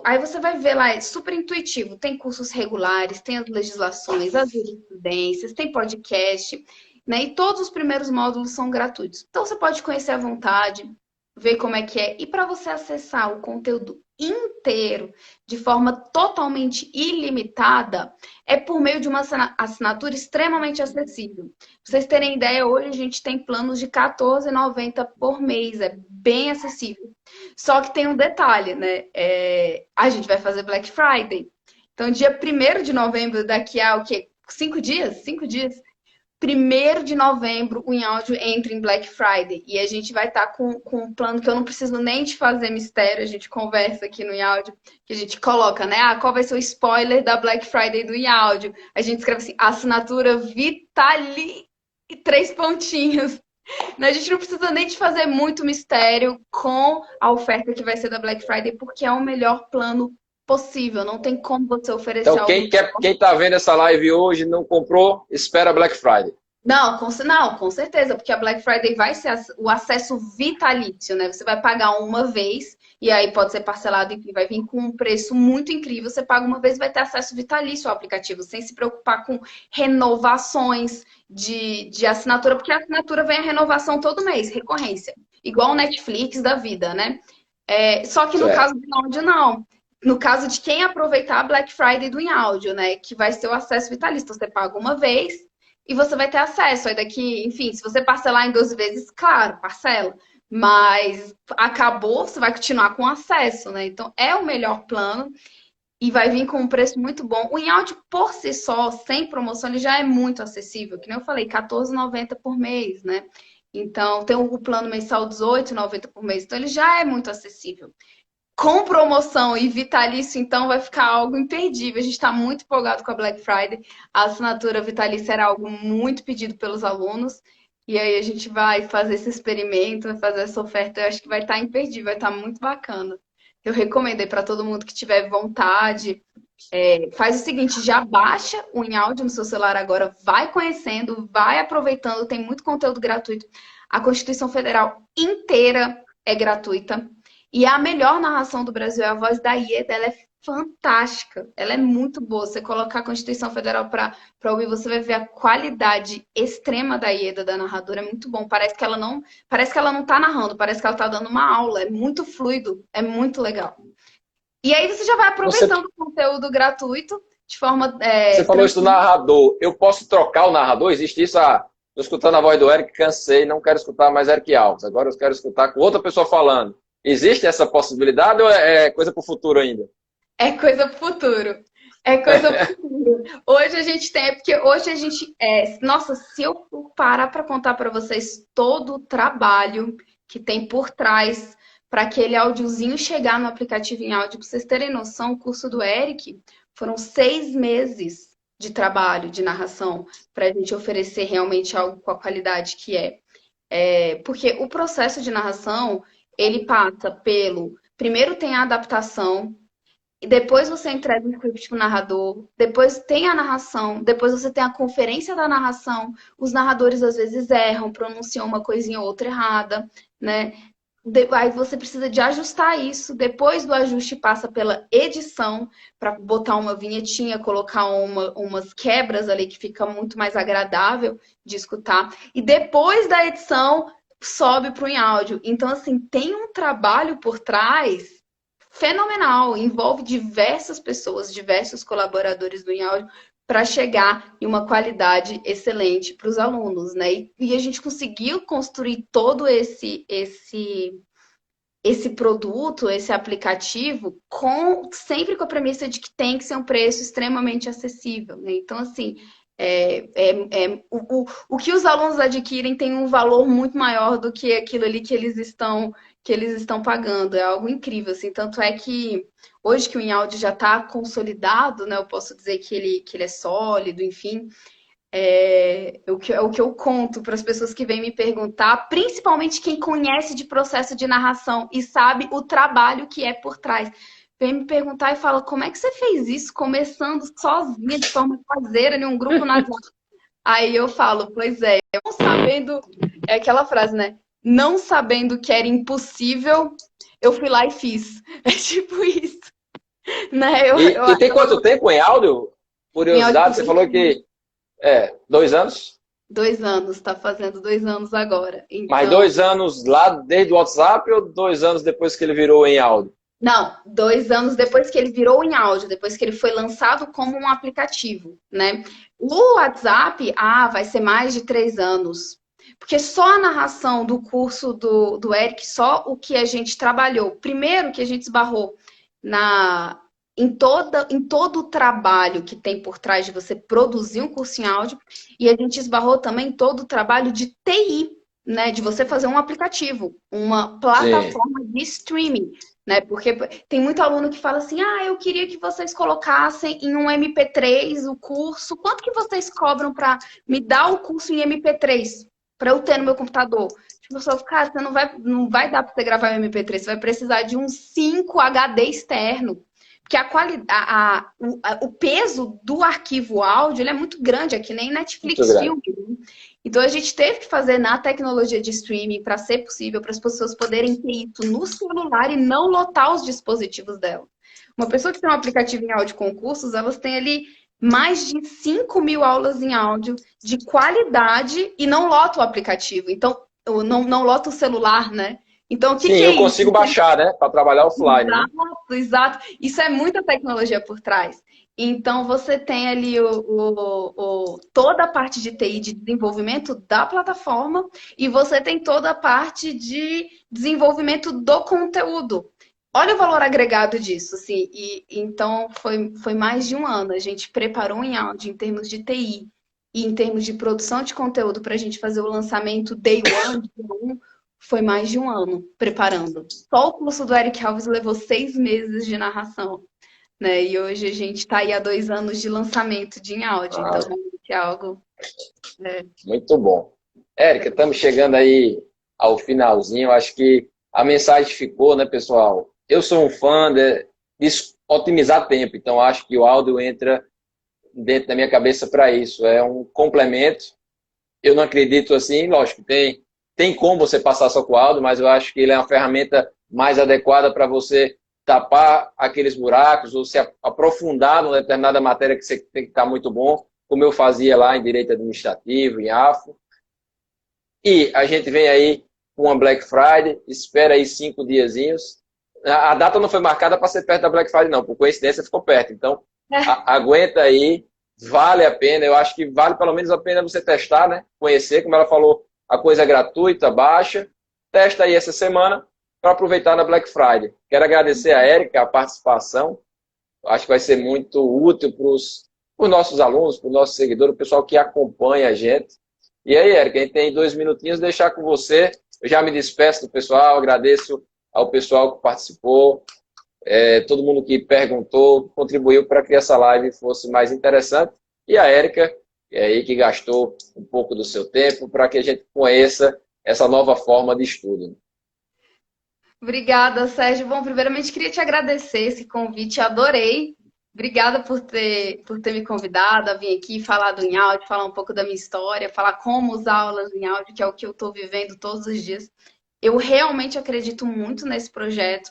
Aí você vai ver lá, é super intuitivo. Tem cursos regulares, tem as legislações, as jurisprudências, tem podcast, né? E todos os primeiros módulos são gratuitos. Então você pode conhecer à vontade, ver como é que é. E para você acessar o conteúdo inteiro, de forma totalmente ilimitada, é por meio de uma assinatura extremamente acessível. Pra vocês terem ideia, hoje a gente tem planos de R$14,90 por mês, é bem acessível. Só que tem um detalhe, né? A gente vai fazer Black Friday. Então, dia 1º de novembro, daqui a o quê? 5 dias? 5 dias? 1º de novembro, o InAudio entra em Black Friday. E a gente vai estar com um plano que eu não preciso nem de fazer mistério. A gente conversa aqui no InAudio, que a gente coloca, né? Qual vai ser o spoiler da Black Friday do InAudio? A gente escreve assim, assinatura Vitali e 3 pontinhos. A gente não precisa nem de fazer muito mistério com a oferta que vai ser da Black Friday, porque é o melhor plano possível. Não tem como você oferecer Então, algo. quem tá vendo essa live hoje e não comprou, espera Black Friday. Não, com certeza, porque a Black Friday vai ser o acesso vitalício, né? Você vai pagar uma vez, e aí pode ser parcelado, enfim, vai vir com um preço muito incrível. Você paga uma vez e vai ter acesso vitalício ao aplicativo, sem se preocupar com renovações de assinatura, porque a assinatura vem a renovação todo mês, recorrência. Igual o Netflix da vida, né? Só que no caso do áudio, não. No caso de quem aproveitar a Black Friday do InAudio, né? Que vai ser o acesso vitalício. Você paga uma vez e você vai ter acesso. Aí daqui, enfim, se você parcelar em 12 vezes, claro, parcela. Mas acabou, você vai continuar com acesso, né? Então é o melhor plano e vai vir com um preço muito bom. O InAudio, por si só, sem promoção, ele já é muito acessível. Que nem eu falei, R$14,90 por mês, né? Então tem o plano mensal R$18,90 por mês. Então ele já é muito acessível. Com promoção e vitalício, então, vai ficar algo imperdível. A gente está muito empolgado com a Black Friday. A assinatura vitalícia era algo muito pedido pelos alunos. E aí a gente vai fazer esse experimento, vai fazer essa oferta. Eu acho que vai estar imperdível, vai estar muito bacana. Eu recomendo aí para todo mundo que tiver vontade. Faz o seguinte, já baixa o InAudio no seu celular agora, vai conhecendo, vai aproveitando, tem muito conteúdo gratuito. A Constituição Federal inteira é gratuita. E a melhor narração do Brasil é a voz da Ieda, ela é fantástica, ela é muito boa. Você colocar a Constituição Federal para ouvir, você vai ver a qualidade extrema da Ieda, da narradora, é muito bom. Parece que ela não tá narrando, parece que ela tá dando uma aula, é muito fluido, é muito legal. E aí você já vai aproveitando o conteúdo gratuito de forma... Você falou isso do narrador. Eu posso trocar o narrador? Existe isso? Estou escutando a voz do Eric, cansei, não quero escutar mais Eric Alves. Agora eu quero escutar com outra pessoa falando. Existe essa possibilidade ou é coisa para o futuro ainda? É coisa para o futuro. É coisa para o futuro. Hoje a gente tem, porque hoje a gente... nossa, se eu parar para contar para vocês todo o trabalho que tem por trás para aquele áudiozinho chegar no aplicativo InAudio, para vocês terem noção, o curso do Eric foram 6 meses de trabalho, de narração, para a gente oferecer realmente algo com a qualidade que é. Porque o processo de narração... ele passa pelo... primeiro tem a adaptação, e depois você entrega o script para o narrador, depois tem a narração, depois você tem a conferência da narração. Os narradores às vezes erram, pronunciam uma coisinha ou outra errada, né? Aí você precisa de ajustar isso. Depois do ajuste passa pela edição, para botar uma vinhetinha, colocar umas quebras ali que fica muito mais agradável de escutar. E depois da edição... sobe para o InAudio. Então, assim, tem um trabalho por trás fenomenal. Envolve diversas pessoas, diversos colaboradores do InAudio para chegar em uma qualidade excelente para os alunos, né? E a gente conseguiu construir todo esse produto, esse aplicativo, sempre com a premissa de que tem que ser um preço extremamente acessível, né? Então, assim... o que os alunos adquirem tem um valor muito maior do que aquilo ali que eles estão pagando. É algo incrível, assim. Tanto é que hoje que o InAudio já está consolidado, né? Eu posso dizer que ele é sólido, enfim. O que eu conto para as pessoas que vêm me perguntar, principalmente quem conhece de processo de narração e sabe o trabalho que é por trás. Vem me perguntar e fala, como é que você fez isso começando sozinha, de forma caseira, em um grupo na WhatsApp? Aí eu falo, pois é, não sabendo, é aquela frase, né? Não sabendo que era impossível, eu fui lá e fiz. É tipo isso. Né? E tem quanto tempo em áudio? Curiosidade, você falou que 2 anos? 2 anos, tá fazendo 2 anos agora. Então... Mas 2 anos lá desde o WhatsApp ou 2 anos depois que ele virou em áudio? Não, 2 anos depois que ele virou em áudio, depois que ele foi lançado como um aplicativo, né? O WhatsApp, vai ser mais de 3 anos. Porque só a narração do curso do Eric, só o que a gente trabalhou. Primeiro que a gente esbarrou em todo o trabalho que tem por trás de você produzir um curso em áudio, e a gente esbarrou também em todo o trabalho de TI, né? De você fazer um aplicativo, uma Sim. plataforma de streaming. Né? Porque tem muito aluno que fala assim, eu queria que vocês colocassem em um MP3 o curso. Quanto que vocês cobram para me dar o curso em MP3 para eu ter no meu computador? Tipo, eu falo, cara, você não vai dar para você gravar em MP3, você vai precisar de um 5 HD externo. Porque a qualidade, o peso do arquivo áudio ele é muito grande, é que nem Muito Netflix grande. filme. Então a gente teve que fazer na tecnologia de streaming para ser possível para as pessoas poderem ter isso no celular e não lotar os dispositivos dela. Uma pessoa que tem um aplicativo em áudio concursos, elas têm ali mais de 5.000 aulas em áudio de qualidade e não lota o aplicativo. Então, não lota o celular, né? Então, o que Sim, que é eu isso? consigo baixar, né? Para trabalhar offline, né? Exato, exato. Isso é muita tecnologia por trás. Então, você tem ali toda a parte de TI, de desenvolvimento da plataforma, e você tem toda a parte de desenvolvimento do conteúdo. Olha o valor agregado disso, assim. E então, foi mais de um ano. A gente preparou em áudio, em termos de TI, e em termos de produção de conteúdo, para a gente fazer o lançamento Day One, dia 1, foi mais de um ano preparando. Só o curso do Eric Alves levou 6 meses de narração, né? E hoje a gente está aí há 2 anos de lançamento de em áudio, então Ah, realmente é algo. É. muito bom. Érica, estamos chegando aí ao finalzinho. Acho que a mensagem ficou, né, pessoal? Eu sou um fã de otimizar tempo, então acho que o áudio entra dentro da minha cabeça para isso. É um complemento. Eu não acredito assim, lógico, tem como você passar só com o áudio, mas eu acho que ele é uma ferramenta mais adequada para você tapar aqueles buracos ou se aprofundar numa determinada matéria que você tem que estar muito bom, como eu fazia lá em Direito Administrativo, em AFO. E a gente vem aí com uma Black Friday, espera aí 5 diazinhos. A data não foi marcada para ser perto da Black Friday, não. Por coincidência, ficou perto. Então, aguenta aí, vale a pena. Eu acho que vale pelo menos a pena você testar, né? Conhecer, como ela falou, a coisa é gratuita, baixa. Testa aí essa semana para aproveitar na Black Friday. Quero agradecer a Érica a participação. Acho que vai ser muito útil para os nossos alunos, para os nossos seguidores, o pessoal que acompanha a gente. E aí, Érica, a gente tem 2 minutinhos, deixar com você. Eu já me despeço do pessoal, agradeço ao pessoal que participou, todo mundo que perguntou, contribuiu para que essa live fosse mais interessante. E a Érica, aí, que gastou um pouco do seu tempo para que a gente conheça essa nova forma de estudo. Obrigada, Sérgio. Bom, primeiramente queria te agradecer esse convite, adorei. Obrigada por ter me convidado a vir aqui falar do em áudio, falar um pouco da minha história, falar como usar aulas em áudio, que é o que eu estou vivendo todos os dias. Eu realmente acredito muito nesse projeto,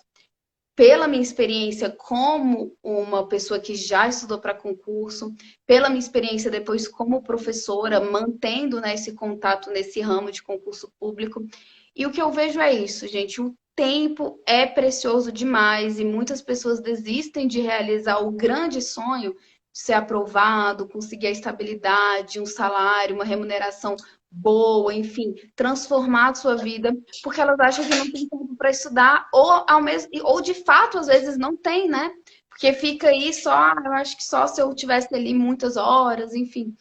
pela minha experiência como uma pessoa que já estudou para concurso, pela minha experiência depois como professora, mantendo, né, esse contato nesse ramo de concurso público. E o que eu vejo é isso, gente. O tempo é precioso demais e muitas pessoas desistem de realizar o grande sonho de ser aprovado, conseguir a estabilidade, um salário, uma remuneração boa, enfim, transformar a sua vida, porque elas acham que não tem tempo para estudar, ou de fato, às vezes, não tem, né? Porque fica aí só, eu acho que só se eu tivesse ali muitas horas, enfim.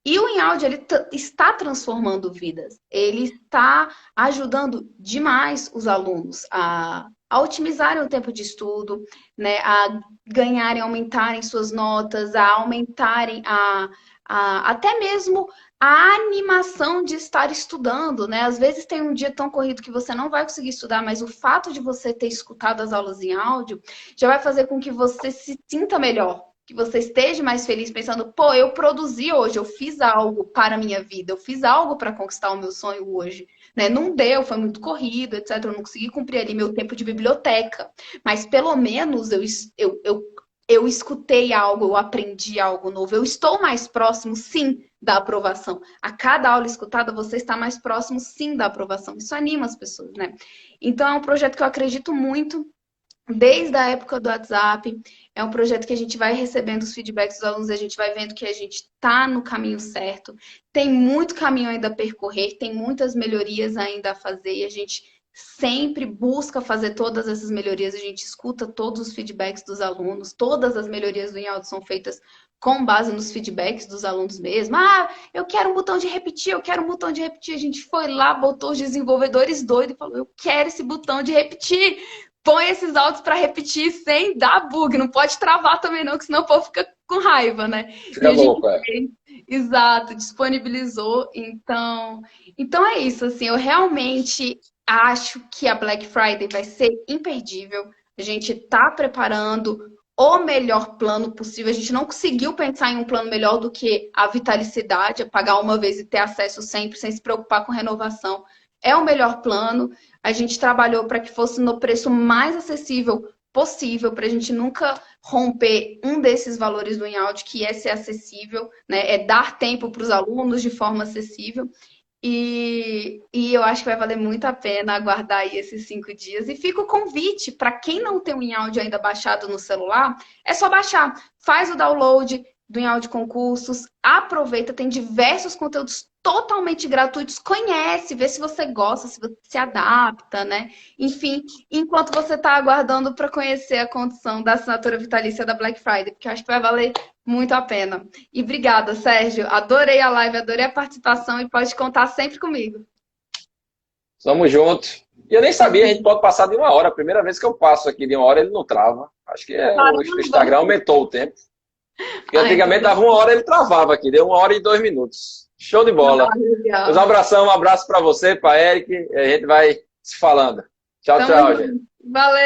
E o InAudio, ele está transformando vidas. Ele está ajudando demais os alunos a otimizarem o tempo de estudo, né, a ganharem, aumentarem suas notas, a aumentarem até mesmo a animação de estar estudando, né? Às vezes tem um dia tão corrido que você não vai conseguir estudar, mas o fato de você ter escutado as aulas em áudio já vai fazer com que você se sinta melhor, que você esteja mais feliz pensando, pô, eu produzi hoje, eu fiz algo para a minha vida, eu fiz algo para conquistar o meu sonho hoje, né? Não deu, foi muito corrido, etc. Eu não consegui cumprir ali meu tempo de biblioteca, mas pelo menos eu escutei algo, eu aprendi algo novo, eu estou mais próximo, sim, da aprovação. A cada aula escutada, você está mais próximo, sim, da aprovação. Isso anima as pessoas, né? Então, é um projeto que eu acredito muito. desde a época do WhatsApp. É um projeto que a gente vai recebendo os feedbacks dos alunos, a gente vai vendo que a gente está no caminho certo. Tem muito caminho ainda a percorrer, tem muitas melhorias ainda a fazer e a gente sempre busca fazer todas essas melhorias. A gente escuta todos os feedbacks dos alunos, todas as melhorias do InAudio são feitas com base nos feedbacks dos alunos mesmo. Ah, eu quero um botão de repetir, eu quero um botão de repetir. A gente foi lá, botou os desenvolvedores doidos e falou, eu quero esse botão de repetir. Põe esses áudios para repetir sem dar bug. Não pode travar também não, que senão o povo fica com raiva, né? Fica louco, é. Exato, disponibilizou. Então é isso, assim, eu realmente acho que a Black Friday vai ser imperdível. A gente está preparando o melhor plano possível. A gente não conseguiu pensar em um plano melhor do que a vitalicidade, pagar uma vez e ter acesso sempre, sem se preocupar com renovação. É o melhor plano. A gente trabalhou para que fosse no preço mais acessível possível, para a gente nunca romper um desses valores do InAudio, que é ser acessível, né? É dar tempo para os alunos de forma acessível. E eu acho que vai valer muito a pena aguardar aí esses 5 dias. E fica o convite para quem não tem o InAudio ainda baixado no celular, é só baixar. Faz o download do InAudio Concursos, aproveita, tem diversos conteúdos totalmente gratuitos, conhece, vê se você gosta, se você se adapta, né? Enfim, enquanto você está aguardando para conhecer a condição da assinatura vitalícia da Black Friday, porque eu acho que vai valer muito a pena. E obrigada, Sérgio. Adorei a live, adorei a participação e pode contar sempre comigo. Tamo junto. E eu nem sabia, a gente pode passar de 1 hora. A primeira vez que eu passo aqui de 1 hora, ele não trava. Acho que o Instagram aumentou o tempo. Porque antigamente dava 1 hora, ele travava aqui. Deu 1 hora e 2 minutos. Show de bola. Um abração, um abraço para você, para Eric. A gente vai se falando. Tchau, tchau, gente. Valeu.